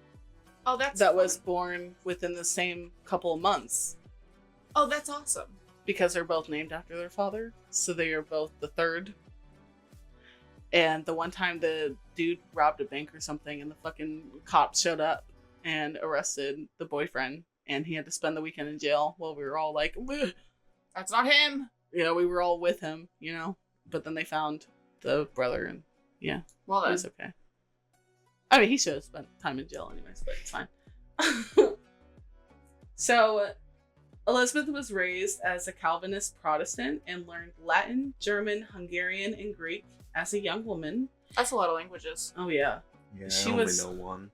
[SPEAKER 2] Oh, that's
[SPEAKER 1] that
[SPEAKER 2] fun.
[SPEAKER 1] was born within the same couple of months.
[SPEAKER 2] Oh, that's awesome.
[SPEAKER 1] Because they're both named after their father, so they are both the third. And the one time the dude robbed a bank or something, and the fucking cops showed up and arrested the boyfriend, and he had to spend the weekend in jail. Well, we were all like, "Ugh."
[SPEAKER 2] That's not him.
[SPEAKER 1] You know, we were all with him, you know. But then they found the brother, and yeah,
[SPEAKER 2] well,
[SPEAKER 1] it was okay. I mean, he should have spent time in jail anyways, but it's fine. So, Elizabeth was raised as a Calvinist Protestant and learned Latin, German, Hungarian, and Greek as a young woman.
[SPEAKER 2] That's a lot of languages.
[SPEAKER 1] Oh, yeah.
[SPEAKER 3] Yeah,
[SPEAKER 1] She
[SPEAKER 3] I only
[SPEAKER 1] was-
[SPEAKER 3] know one.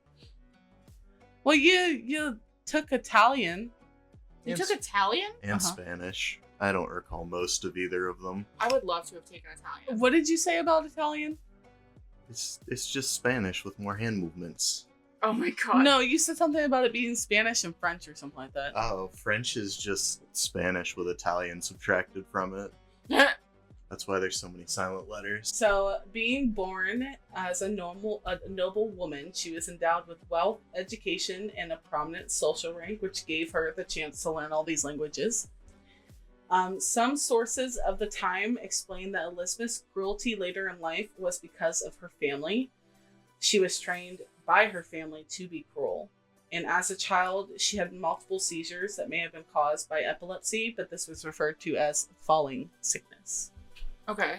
[SPEAKER 1] Well, you took Italian.
[SPEAKER 2] You
[SPEAKER 3] And
[SPEAKER 2] took Italian?
[SPEAKER 3] And Spanish. I don't recall most of either of them.
[SPEAKER 2] I would love to have taken Italian.
[SPEAKER 1] What did you say about Italian?
[SPEAKER 3] It's just Spanish with more hand movements.
[SPEAKER 2] Oh my god.
[SPEAKER 1] No, you said something about it being Spanish and French or something like that.
[SPEAKER 3] Oh, French is just Spanish with Italian subtracted from it. That's why there's so many silent letters.
[SPEAKER 1] So, being born as a noble woman, she was endowed with wealth, education, and a prominent social rank, which gave her the chance to learn all these languages. Some sources of the time explain that Elizabeth's cruelty later in life was because of her family. She was trained by her family to be cruel. And as a child, she had multiple seizures that may have been caused by epilepsy, but this was referred to as falling sickness.
[SPEAKER 2] Okay.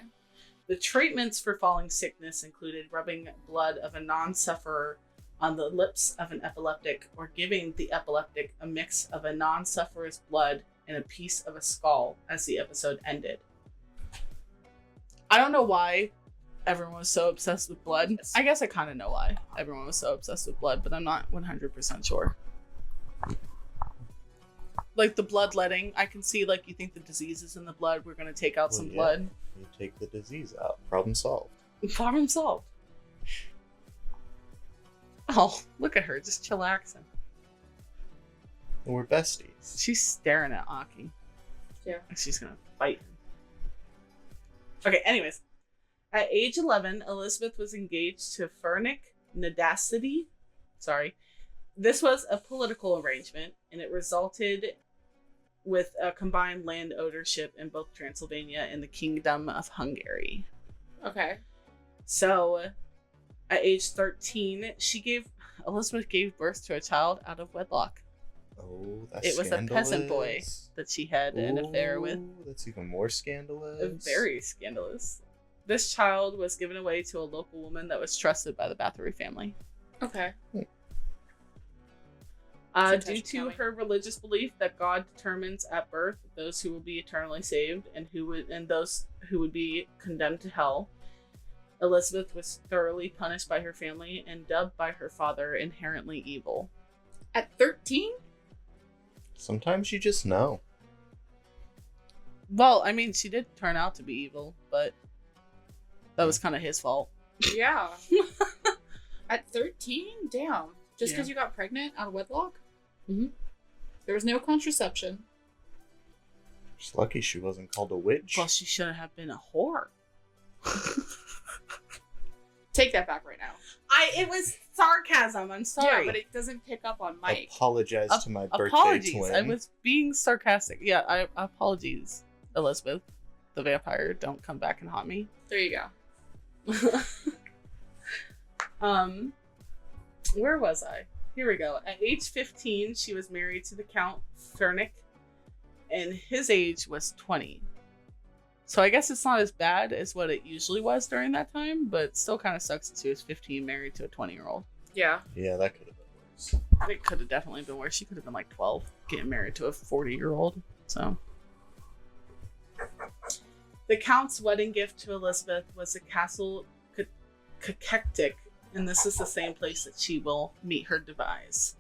[SPEAKER 1] The treatments for falling sickness included rubbing blood of a non-sufferer on the lips of an epileptic or giving the epileptic a mix of a non-sufferer's blood and a piece of a skull as the episode ended. I don't know why everyone was so obsessed with blood. I guess I kind of know why everyone was so obsessed with blood, but I'm not 100% sure. Like the bloodletting, I can see like you think the disease is in the blood, we're going to take out some blood.
[SPEAKER 3] You take the disease out. Problem solved.
[SPEAKER 1] Problem solved. Oh, look at her, just chillaxing.
[SPEAKER 3] And we're besties.
[SPEAKER 1] She's staring at Aki.
[SPEAKER 2] Yeah.
[SPEAKER 1] She's gonna fight him. Okay, anyways. At age 11, Elizabeth was engaged to Fenwick Nadasity. Sorry. This was a political arrangement, and it resulted with a combined land ownership in both Transylvania and the Kingdom of Hungary.
[SPEAKER 2] Okay.
[SPEAKER 1] So, at age 13, Elizabeth gave birth to a child out of wedlock.
[SPEAKER 3] Oh, that's
[SPEAKER 1] It was a peasant boy
[SPEAKER 3] scandalous.
[SPEAKER 1] that she had an affair with.
[SPEAKER 3] Ooh, that's even more scandalous.
[SPEAKER 1] Very scandalous. This child was given away to a local woman that was trusted by the Bathory family.
[SPEAKER 2] Okay.
[SPEAKER 1] Due to her religious belief that God determines at birth those who will be eternally saved and those who would be condemned to hell, Elizabeth was thoroughly punished by her family and dubbed by her father inherently evil.
[SPEAKER 2] At 13?
[SPEAKER 3] Sometimes you just know.
[SPEAKER 1] Well, I mean, she did turn out to be evil, but that was kind of his fault.
[SPEAKER 2] Yeah. At 13? Damn. Just because
[SPEAKER 1] Yeah.
[SPEAKER 2] you got pregnant out of wedlock?
[SPEAKER 1] Mm-hmm.
[SPEAKER 2] There was no contraception.
[SPEAKER 3] Just lucky she wasn't called a witch.
[SPEAKER 1] Well, she shouldn't have been a whore.
[SPEAKER 2] Take that back right now.
[SPEAKER 1] It was sarcasm. I'm sorry.
[SPEAKER 2] Yeah, but it doesn't pick up on Mike.
[SPEAKER 3] Apologize to my birthday
[SPEAKER 1] Apologies.
[SPEAKER 3] twin.
[SPEAKER 1] I was being sarcastic. Yeah, apologies, Elizabeth, the vampire. Don't come back and haunt me.
[SPEAKER 2] There you go.
[SPEAKER 1] Where was I? Here we go. At age 15, she was married to the Count Fenwick, and his age was 20. So I guess it's not as bad as what it usually was during that time, but it still kind of sucks that she was 15 married to a 20-year-old.
[SPEAKER 2] Yeah.
[SPEAKER 3] Yeah, that could have been worse.
[SPEAKER 1] It could have definitely been worse. She could have been like 12 getting married to a 40-year-old. So the Count's wedding gift to Elizabeth was a castle Cacectic, and this is the same place that she will meet her demise.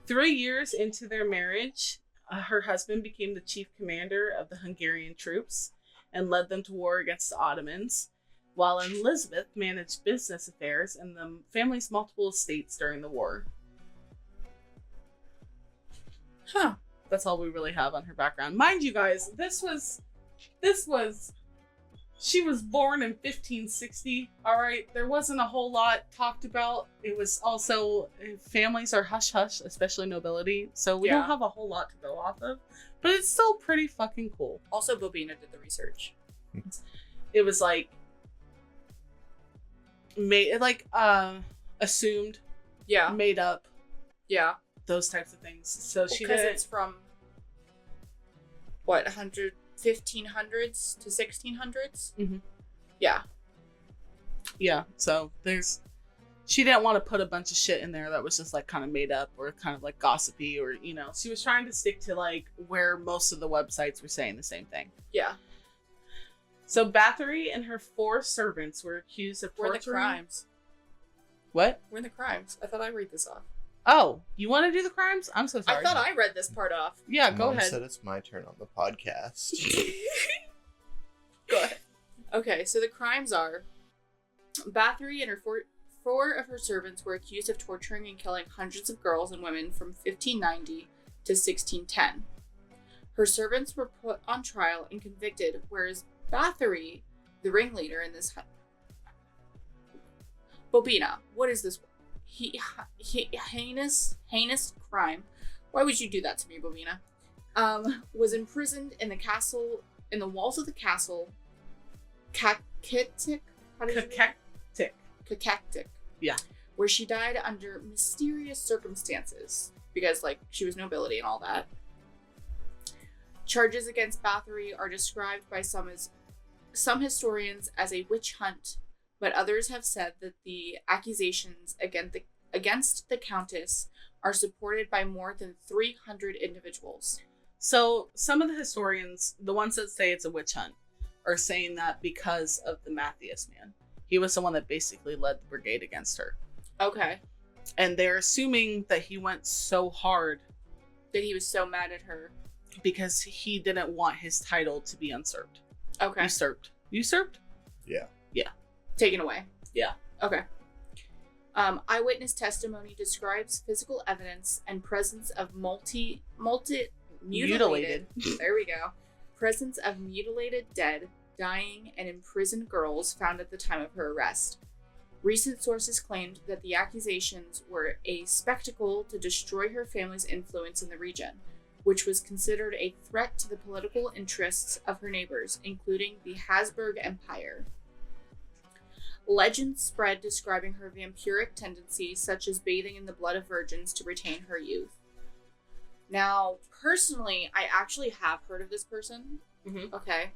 [SPEAKER 1] 3 years into their marriage, her husband became the chief commander of the Hungarian troops and led them to war against the Ottomans, while Elizabeth managed business affairs and the family's multiple estates during the war.
[SPEAKER 2] Huh.
[SPEAKER 1] That's all we really have on her background. Mind you guys, she was born in 1560, all right? There wasn't a whole lot talked about. It was also, families are hush-hush, especially nobility, so we don't have a whole lot to go off of, but it's still pretty fucking cool.
[SPEAKER 2] Also, Bobina did the research.
[SPEAKER 1] It was like, assumed,
[SPEAKER 2] Yeah.
[SPEAKER 1] made up,
[SPEAKER 2] Yeah.
[SPEAKER 1] those types of things. So she
[SPEAKER 2] Because
[SPEAKER 1] did
[SPEAKER 2] it's from, what, 1500s to 1600s?
[SPEAKER 1] Mhm.
[SPEAKER 2] Yeah.
[SPEAKER 1] Yeah, so she didn't want to put a bunch of shit in there that was just like kind of made up or kind of like gossipy, or, you know, she was trying to stick to like where most of the websites were saying the same thing.
[SPEAKER 2] Yeah.
[SPEAKER 1] So Bathory and her 4 servants were accused of
[SPEAKER 2] Where are
[SPEAKER 1] torturing.
[SPEAKER 2] the crimes?
[SPEAKER 1] What?
[SPEAKER 2] Where are the crimes? I thought I read this off.
[SPEAKER 1] Oh, you want to do the crimes? I'm so sorry.
[SPEAKER 2] I thought I read this part off.
[SPEAKER 1] Yeah, go
[SPEAKER 3] Mom
[SPEAKER 1] ahead.
[SPEAKER 3] said it's my turn on the podcast.
[SPEAKER 2] Go ahead. Okay, so the crimes are Bathory and her 4 of her servants were accused of torturing and killing hundreds of girls and women from 1590 to 1610. Her servants were put on trial and convicted, whereas Bathory, the ringleader in this Bobina, what is this heinous crime? Why would you do that to me, Bobina? Was imprisoned in the castle, in the walls of the castle, Cacectic? Cacectic.
[SPEAKER 1] Yeah.
[SPEAKER 2] Where she died under mysterious circumstances, because, like, she was nobility and all that. Charges against Bathory are described by some historians as a witch hunt, but others have said that the accusations against the Countess are supported by more than 300 individuals.
[SPEAKER 1] So some of the historians, the ones that say it's a witch hunt, are saying that because of the Matthias man. He was the one that basically led the brigade against her.
[SPEAKER 2] Okay.
[SPEAKER 1] And they're assuming that he went so hard
[SPEAKER 2] That he was so mad at her.
[SPEAKER 1] because he didn't want his title to be usurped.
[SPEAKER 2] Okay.
[SPEAKER 1] Usurped?
[SPEAKER 3] Yeah.
[SPEAKER 2] Taken away.
[SPEAKER 1] Yeah.
[SPEAKER 2] Okay. Eyewitness testimony describes physical evidence and presence of mutilated. There we go. Presence of mutilated dead, dying, and imprisoned girls found at the time of her arrest. Recent sources claimed that the accusations were a spectacle to destroy her family's influence in the region, which was considered a threat to the political interests of her neighbors, including the Habsburg Empire. Legends spread describing her vampiric tendencies, such as bathing in the blood of virgins to retain her youth. Now, personally, I actually have heard of this person.
[SPEAKER 1] Mm-hmm.
[SPEAKER 2] Okay.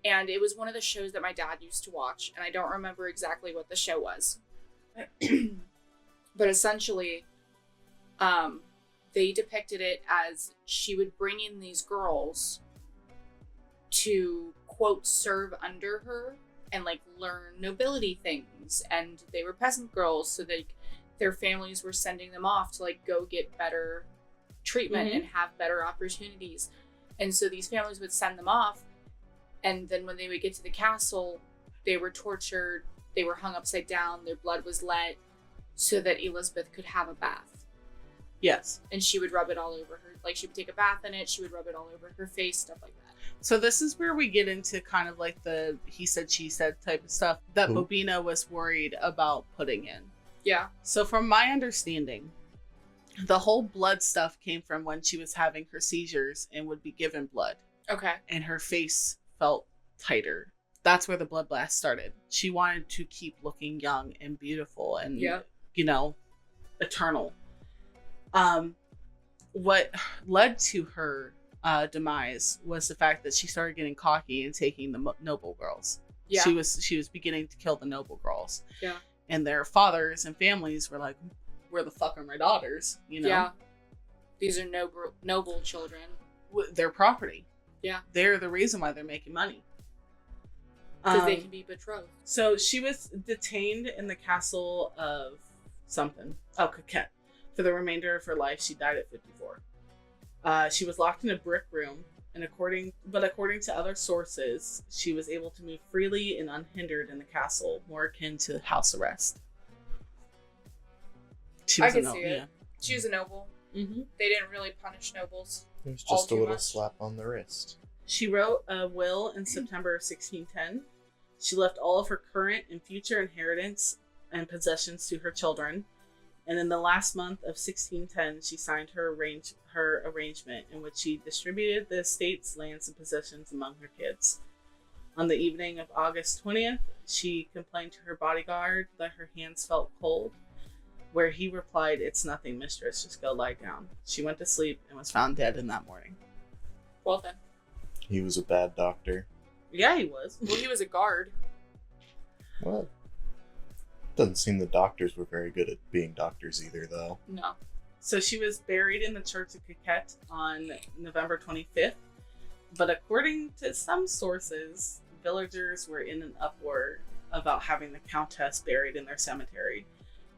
[SPEAKER 2] And it was one of the shows that my dad used to watch, and I don't remember exactly what the show was. But essentially, they depicted it as she would bring in these girls to, quote, serve under her and, like, learn nobility things. And they were peasant girls, so their families were sending them off to, like, go get better treatment and have better opportunities. And so these families would send them off, and then when they would get to the castle, they were tortured, they were hung upside down, their blood was let, so that Elizabeth could have a bath.
[SPEAKER 1] Yes.
[SPEAKER 2] And she would rub it all over her. Like, she would take a bath in it, she would rub it all over her face, stuff like that.
[SPEAKER 1] So this is where we get into kind of like the he said, she said type of stuff that Bobina was worried about putting in.
[SPEAKER 2] Yeah.
[SPEAKER 1] So from my understanding, the whole blood stuff came from when she was having her seizures and would be given blood.
[SPEAKER 2] Okay.
[SPEAKER 1] And her face felt tighter. That's where the blood blast started. She wanted to keep looking young and beautiful and, you know, eternal. What led to her demise was the fact that she started getting cocky and taking the noble girls.
[SPEAKER 2] Yeah.
[SPEAKER 1] She was beginning to kill the noble girls.
[SPEAKER 2] Yeah.
[SPEAKER 1] And their fathers and families were like, where the fuck are my daughters? You know?
[SPEAKER 2] Yeah. These are noble children.
[SPEAKER 1] Their property.
[SPEAKER 2] Yeah.
[SPEAKER 1] They're the reason why they're making money.
[SPEAKER 2] Because they can be betrothed.
[SPEAKER 1] So she was detained in the castle of something. Oh, Coquette. For the remainder of her life. She died at 54. She was locked in a brick room, and according to other sources, she was able to move freely and unhindered in the castle, more akin to house arrest.
[SPEAKER 2] I can see it. She was a noble.
[SPEAKER 1] Mm-hmm.
[SPEAKER 2] They didn't really punish nobles.
[SPEAKER 3] It was just a little slap on the wrist.
[SPEAKER 1] She wrote a will in September of 1610. She left all of her current and future inheritance and possessions to her children. And in the last month of 1610, she signed her arrangement in which she distributed the estate's lands and possessions among her kids. On the evening of August 20th, she complained to her bodyguard that her hands felt cold, where he replied, "It's nothing, mistress, just go lie down." She went to sleep and was found dead in that morning.
[SPEAKER 2] Well then.
[SPEAKER 3] He was a bad doctor.
[SPEAKER 1] Yeah, he was.
[SPEAKER 2] Well, he was a guard.
[SPEAKER 3] Well, doesn't seem the doctors were very good at being doctors either, though.
[SPEAKER 2] No.
[SPEAKER 1] So she was buried in the church of Coquette on November 25th. But according to some sources, villagers were in an uproar about having the countess buried in their cemetery.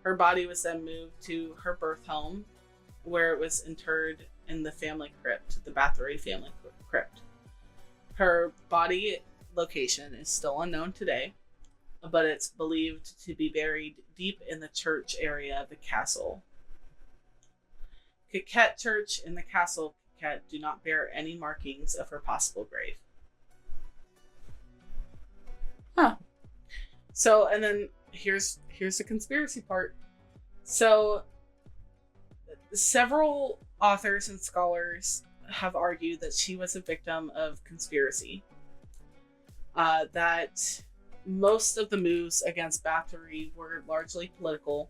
[SPEAKER 1] Her body was then moved to her birth home, where it was interred in the family crypt, the Bathory family crypt. Her body location is still unknown today, but it's believed to be buried deep in the church area of the castle. Coquette Church and the castle of Coquette do not bear any markings of her possible grave.
[SPEAKER 2] Huh.
[SPEAKER 1] So, and then here's the conspiracy part. So, several authors and scholars have argued that she was a victim of conspiracy. That most of the moves against Bathory were largely political.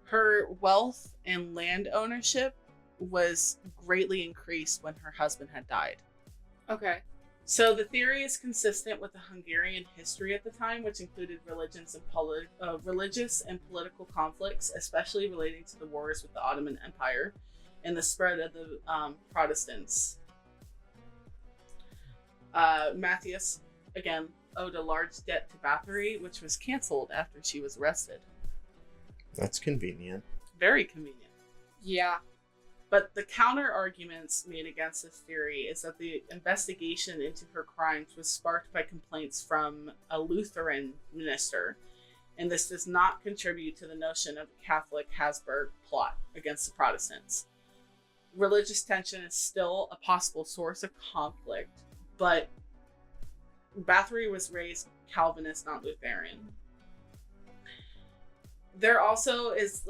[SPEAKER 1] Her wealth and land ownership was greatly increased when her husband had died.
[SPEAKER 2] Okay.
[SPEAKER 1] So the theory is consistent with the Hungarian history at the time, which included religious and political conflicts, especially relating to the wars with the Ottoman Empire and the spread of the Protestants. Matthias, again, owed a large debt to Bathory, which was canceled after she was arrested.
[SPEAKER 3] That's convenient.
[SPEAKER 1] Very convenient.
[SPEAKER 2] Yeah.
[SPEAKER 1] But the counter arguments made against this theory is that the investigation into her crimes was sparked by complaints from a Lutheran minister, and this does not contribute to the notion of a Catholic Habsburg plot against the Protestants. Religious tension is still a possible source of conflict, but Bathory was raised Calvinist, not Lutheran. There also is,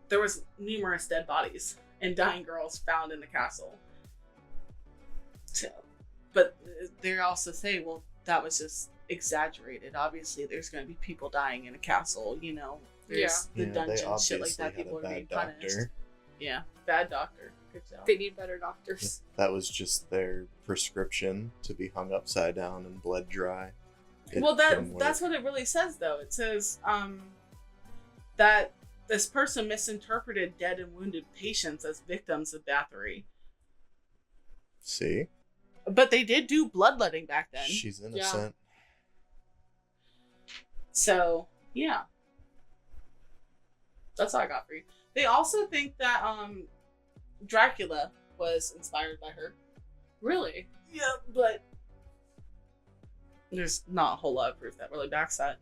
[SPEAKER 1] there was numerous dead bodies and dying girls found in the castle. So, but they also say, well, that was just exaggerated. Obviously, there's going to be people dying in a castle, There's the dungeon, shit like that. People are being punished. Yeah, bad doctor. Good job.
[SPEAKER 2] They need better doctors.
[SPEAKER 3] That was just their prescription to be hung upside down and bled dry.
[SPEAKER 1] That's what it really says, though. It says that this person misinterpreted dead and wounded patients as victims of Bathory.
[SPEAKER 3] See?
[SPEAKER 1] But they did do bloodletting back then.
[SPEAKER 3] She's innocent.
[SPEAKER 1] Yeah. So, yeah. That's all I got for you. They also think that Dracula was inspired by her.
[SPEAKER 2] Really?
[SPEAKER 1] Yeah, but there's not a whole lot of proof that really backs that.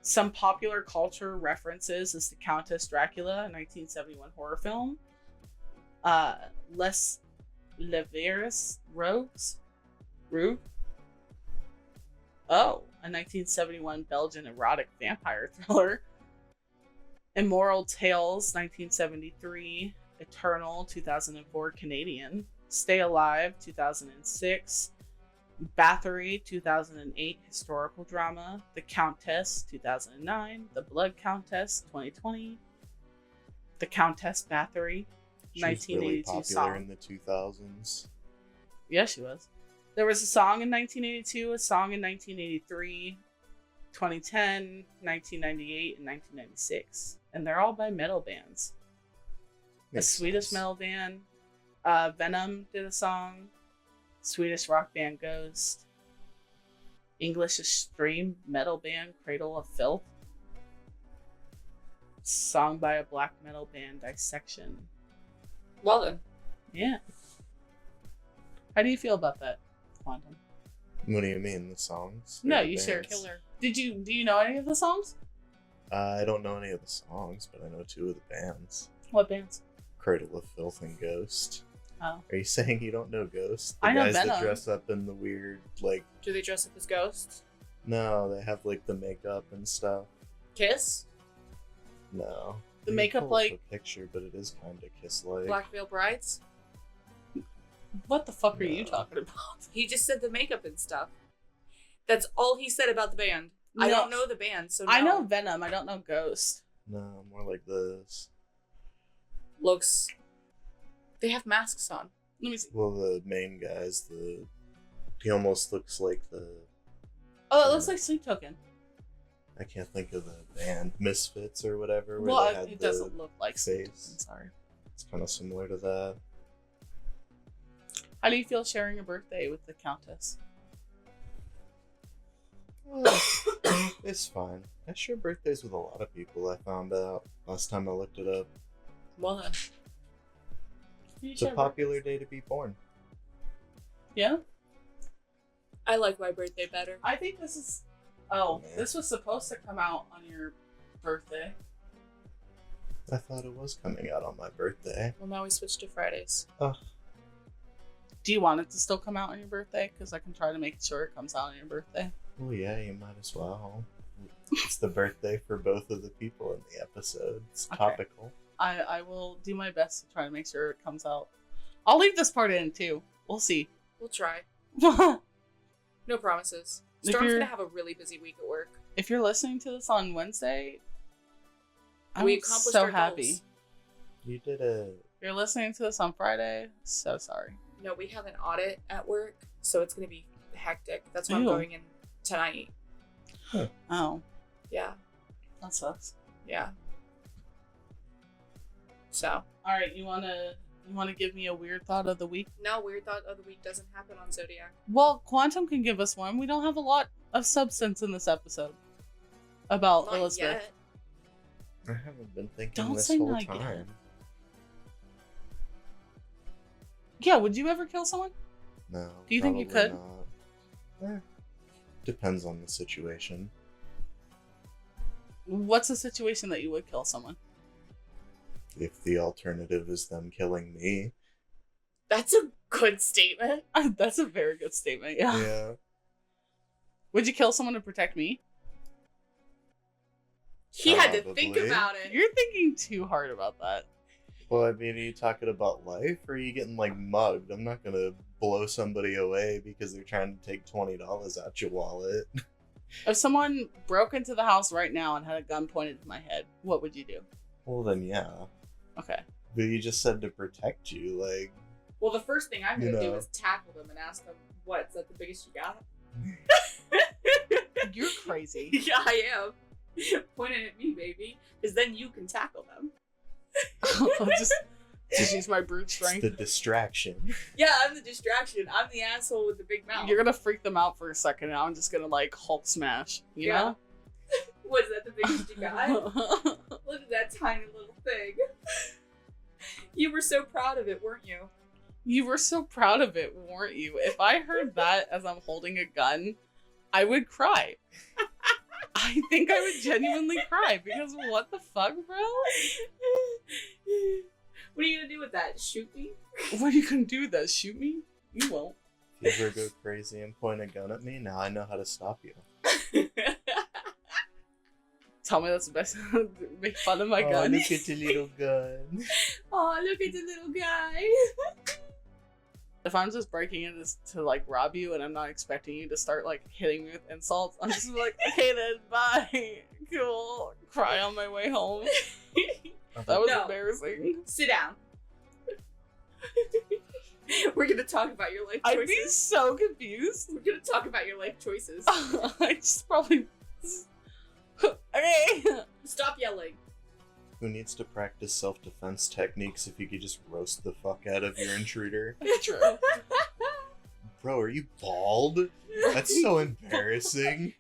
[SPEAKER 1] Some popular culture references is the Countess Dracula, a 1971 horror film. Les Leveris Rogues? Rue? Oh, a 1971 Belgian erotic vampire thriller. Immoral Tales, 1973. Eternal, 2004 Canadian. Stay Alive, 2006. Bathory, 2008 historical drama. The Countess, 2009. The Blood Countess, 2020. The Countess Bathory,
[SPEAKER 3] She was
[SPEAKER 1] 1982
[SPEAKER 3] really popular
[SPEAKER 1] song.
[SPEAKER 3] in the 2000s.
[SPEAKER 1] Yeah, she was. There was a song in 1982, a song in 1983, 2010, 1998, and 1996. And they're all by metal bands.
[SPEAKER 3] Makes
[SPEAKER 1] a Swedish
[SPEAKER 3] sense.
[SPEAKER 1] metal band. Venom did a song. Swedish rock band Ghost. English extreme metal band Cradle of Filth. Song by a black metal band Dissection.
[SPEAKER 2] Well then.
[SPEAKER 1] Yeah. How do you feel about that, Quantum?
[SPEAKER 3] What do you mean, the songs?
[SPEAKER 1] No,
[SPEAKER 3] Or the
[SPEAKER 1] you said
[SPEAKER 3] bands?
[SPEAKER 1] killer. Do you know any of the songs?
[SPEAKER 3] I don't know any of the songs, but I know 2 of the bands.
[SPEAKER 1] What bands?
[SPEAKER 3] Cradle of Filth and Ghost.
[SPEAKER 1] Oh.
[SPEAKER 3] Are you saying you don't know Ghost? The
[SPEAKER 1] I know
[SPEAKER 3] guys that
[SPEAKER 1] Venom.
[SPEAKER 3] dress up in the weird, like...
[SPEAKER 2] Do they dress up as ghosts?
[SPEAKER 3] No, they have, like, the makeup and stuff.
[SPEAKER 2] Kiss?
[SPEAKER 3] No.
[SPEAKER 1] The
[SPEAKER 3] You
[SPEAKER 1] makeup,
[SPEAKER 3] pull up
[SPEAKER 1] like-
[SPEAKER 3] a picture, but it is kind of Kiss-like.
[SPEAKER 2] Black Veil Brides?
[SPEAKER 1] What the fuck are you
[SPEAKER 3] No.
[SPEAKER 1] talking about?
[SPEAKER 2] He just said the makeup and stuff. That's all he said about the band. I
[SPEAKER 1] No.
[SPEAKER 2] don't know the band, so no.
[SPEAKER 1] I know Venom. I don't know Ghost.
[SPEAKER 3] No, more like this.
[SPEAKER 2] Looks. They have masks on.
[SPEAKER 1] Let me see.
[SPEAKER 3] Well, the main guy's he almost looks like
[SPEAKER 1] Oh, it looks like Sleep Token.
[SPEAKER 3] I can't think of the band, Misfits or whatever. Where
[SPEAKER 1] Well,
[SPEAKER 3] they had
[SPEAKER 1] it
[SPEAKER 3] the
[SPEAKER 1] doesn't look like Sleep
[SPEAKER 3] face.
[SPEAKER 1] Token. Sorry.
[SPEAKER 3] It's kind of similar to that.
[SPEAKER 1] How do you feel sharing a birthday with the Countess?
[SPEAKER 3] It's fine. I share birthdays with a lot of people, I found out last time I looked it up.
[SPEAKER 2] Well then.
[SPEAKER 3] It's a popular day to be born.
[SPEAKER 1] Yeah?
[SPEAKER 2] I like my birthday better.
[SPEAKER 1] I think this is... Oh,
[SPEAKER 3] Yeah.
[SPEAKER 1] this was supposed to come out on your birthday.
[SPEAKER 3] I thought it was coming out on my birthday.
[SPEAKER 2] Well, now we switched to Fridays.
[SPEAKER 1] Do you want it to still come out on your birthday? Because I can try to make sure it comes out on your birthday.
[SPEAKER 3] Well, yeah, you might as well. It's the birthday for both of the people in the episode. It's
[SPEAKER 1] Okay.
[SPEAKER 3] topical.
[SPEAKER 1] I will do my best to try to make sure it comes out. I'll leave this part in too. We'll see.
[SPEAKER 2] We'll try.
[SPEAKER 1] If
[SPEAKER 2] No promises.
[SPEAKER 1] If
[SPEAKER 2] Storm's
[SPEAKER 1] you're-
[SPEAKER 2] gonna have a really busy week at work.
[SPEAKER 1] you're listening to this on Wednesday, I'm
[SPEAKER 2] We accomplished
[SPEAKER 1] so
[SPEAKER 2] our
[SPEAKER 1] happy.
[SPEAKER 2] goals.
[SPEAKER 3] You did a...
[SPEAKER 1] If you're listening to this on Friday, so sorry.
[SPEAKER 2] No, we have an audit at work, so it's gonna be hectic. That's why I'm
[SPEAKER 1] Ew.
[SPEAKER 2] going in tonight.
[SPEAKER 1] Oh,
[SPEAKER 2] Yeah,
[SPEAKER 1] that sucks.
[SPEAKER 2] yeah. So,
[SPEAKER 1] All right, you wanna give me a weird thought of the week?
[SPEAKER 2] no, weird thought of the week doesn't happen on Zodiac.
[SPEAKER 1] Well, Quantum can give us one. We don't have a lot of substance in this episode about
[SPEAKER 2] Not
[SPEAKER 1] Elizabeth.
[SPEAKER 2] yet.
[SPEAKER 3] I haven't been thinking
[SPEAKER 1] Don't
[SPEAKER 3] this
[SPEAKER 1] say
[SPEAKER 3] whole
[SPEAKER 1] not
[SPEAKER 3] time.
[SPEAKER 1] yet. Yeah, would you ever kill someone?
[SPEAKER 3] No.
[SPEAKER 1] Do you think you
[SPEAKER 3] probably
[SPEAKER 1] could?
[SPEAKER 3] not. Depends on the situation.
[SPEAKER 1] What's a situation that you would kill someone?
[SPEAKER 3] If the alternative is them killing me.
[SPEAKER 2] That's a good statement.
[SPEAKER 1] That's a very good statement. Yeah.
[SPEAKER 3] Yeah.
[SPEAKER 1] Would you kill someone to protect me?
[SPEAKER 2] He had to think
[SPEAKER 3] Probably.
[SPEAKER 2] about it.
[SPEAKER 1] You're thinking too hard about that.
[SPEAKER 3] Well, I mean, are you talking about life or are you getting like mugged? I'm not gonna blow somebody away because they're trying to take $20 out your wallet.
[SPEAKER 1] If someone broke into the house right now and had a gun pointed to my head, what would you do?
[SPEAKER 3] Well, then yeah.
[SPEAKER 1] Okay.
[SPEAKER 3] But you just said to protect you, like.
[SPEAKER 2] Well, the first thing I'm gonna
[SPEAKER 3] You
[SPEAKER 2] do
[SPEAKER 3] know.
[SPEAKER 2] is tackle them and ask them, "What is that? The biggest you got?"
[SPEAKER 1] You're crazy.
[SPEAKER 2] Yeah, I am. Pointing at me, baby, because then you can tackle them.
[SPEAKER 1] I'll just use my brute
[SPEAKER 3] It's
[SPEAKER 1] strength.
[SPEAKER 3] the distraction.
[SPEAKER 2] Yeah, I'm the distraction. I'm the asshole with the big mouth.
[SPEAKER 1] You're gonna freak them out for a second, and I'm just gonna like Hulk smash. You know?
[SPEAKER 2] What is that? The biggest you got? Look at that tiny little thing. You were so proud of it, weren't you?
[SPEAKER 1] You were so proud of it, weren't you? If I heard that as I'm holding a gun, I would cry. I think I would genuinely cry because what the fuck, bro?
[SPEAKER 2] What are you gonna do with that? Shoot me?
[SPEAKER 1] What are you gonna do with that? Shoot me? You won't.
[SPEAKER 3] If you ever go crazy and point a gun at me, now I know how to stop you.
[SPEAKER 1] Tell me that's the best. Make fun of my
[SPEAKER 3] Oh,
[SPEAKER 1] gun.
[SPEAKER 3] look at your little gun.
[SPEAKER 2] Oh, look at the little guy.
[SPEAKER 1] If I'm just breaking in to like rob you and I'm not expecting you to start like hitting me with insults, I'm just like, okay then, bye. Cool. Cry on my way home. That was
[SPEAKER 2] No.
[SPEAKER 1] embarrassing.
[SPEAKER 2] Sit down. We're gonna talk about your life
[SPEAKER 1] I'd
[SPEAKER 2] choices.
[SPEAKER 1] be so confused.
[SPEAKER 2] We're gonna talk about your life choices.
[SPEAKER 1] I just probably. Okay.
[SPEAKER 2] Stop yelling.
[SPEAKER 3] Who needs to practice self-defense techniques if you could just roast the fuck out of your intruder?
[SPEAKER 1] True.
[SPEAKER 3] bro, are you bald? That's so embarrassing.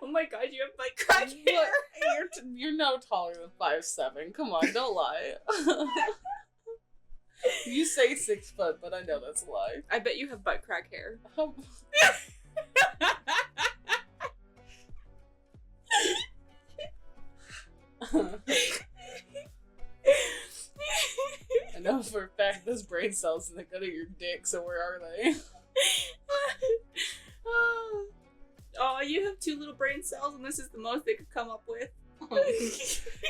[SPEAKER 2] Oh my god, you have butt crack hair.
[SPEAKER 1] Look, you're no taller than 5'7". Come on, don't lie. You say 6 foot, but I know that's a lie.
[SPEAKER 2] I bet you have butt crack hair.
[SPEAKER 1] I know for a fact those brain cells that go to your dick, so where are they?
[SPEAKER 2] Oh, you have 2 little brain cells, and this is the most they could come up with.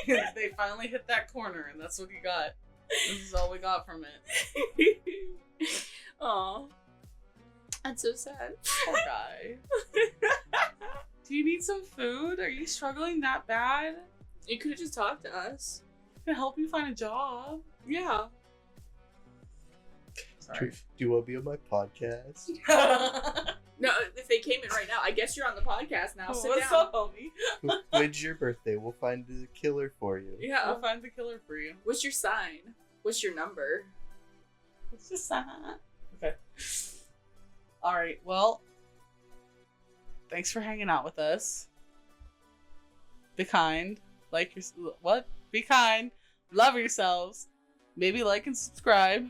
[SPEAKER 1] They finally hit that corner, and that's what you got. This is all we got from it.
[SPEAKER 2] Aw. That's so sad.
[SPEAKER 1] Poor guy. Do you need some food? Are you struggling that bad?
[SPEAKER 2] You could have just talked to us.
[SPEAKER 1] Can I help you find a job?
[SPEAKER 2] Yeah.
[SPEAKER 3] Do you want to be on my podcast?
[SPEAKER 2] No, if they came in right now, I guess you're on the podcast now. Sit
[SPEAKER 1] What's
[SPEAKER 2] down.
[SPEAKER 1] up, homie?
[SPEAKER 3] When's your birthday? We'll find the killer for you.
[SPEAKER 2] Yeah.
[SPEAKER 1] I'll find the killer for you.
[SPEAKER 2] What's your sign? What's your number?
[SPEAKER 1] What's the sign? Okay. Alright, well, thanks for hanging out with us. Be kind. Like your... What? Be kind. Love yourselves. Maybe like and subscribe.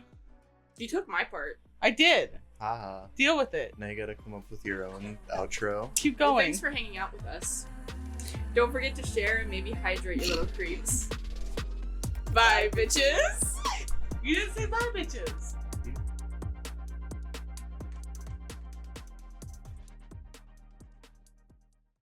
[SPEAKER 2] You took my part.
[SPEAKER 1] I did.
[SPEAKER 3] Haha.
[SPEAKER 1] Deal with it.
[SPEAKER 3] Now you gotta come up with your own outro.
[SPEAKER 1] Keep
[SPEAKER 2] Well,
[SPEAKER 1] going.
[SPEAKER 2] thanks for hanging out with us. Don't forget to share and maybe hydrate your little creeps. Bye, bitches!
[SPEAKER 1] You didn't say bye, bitches.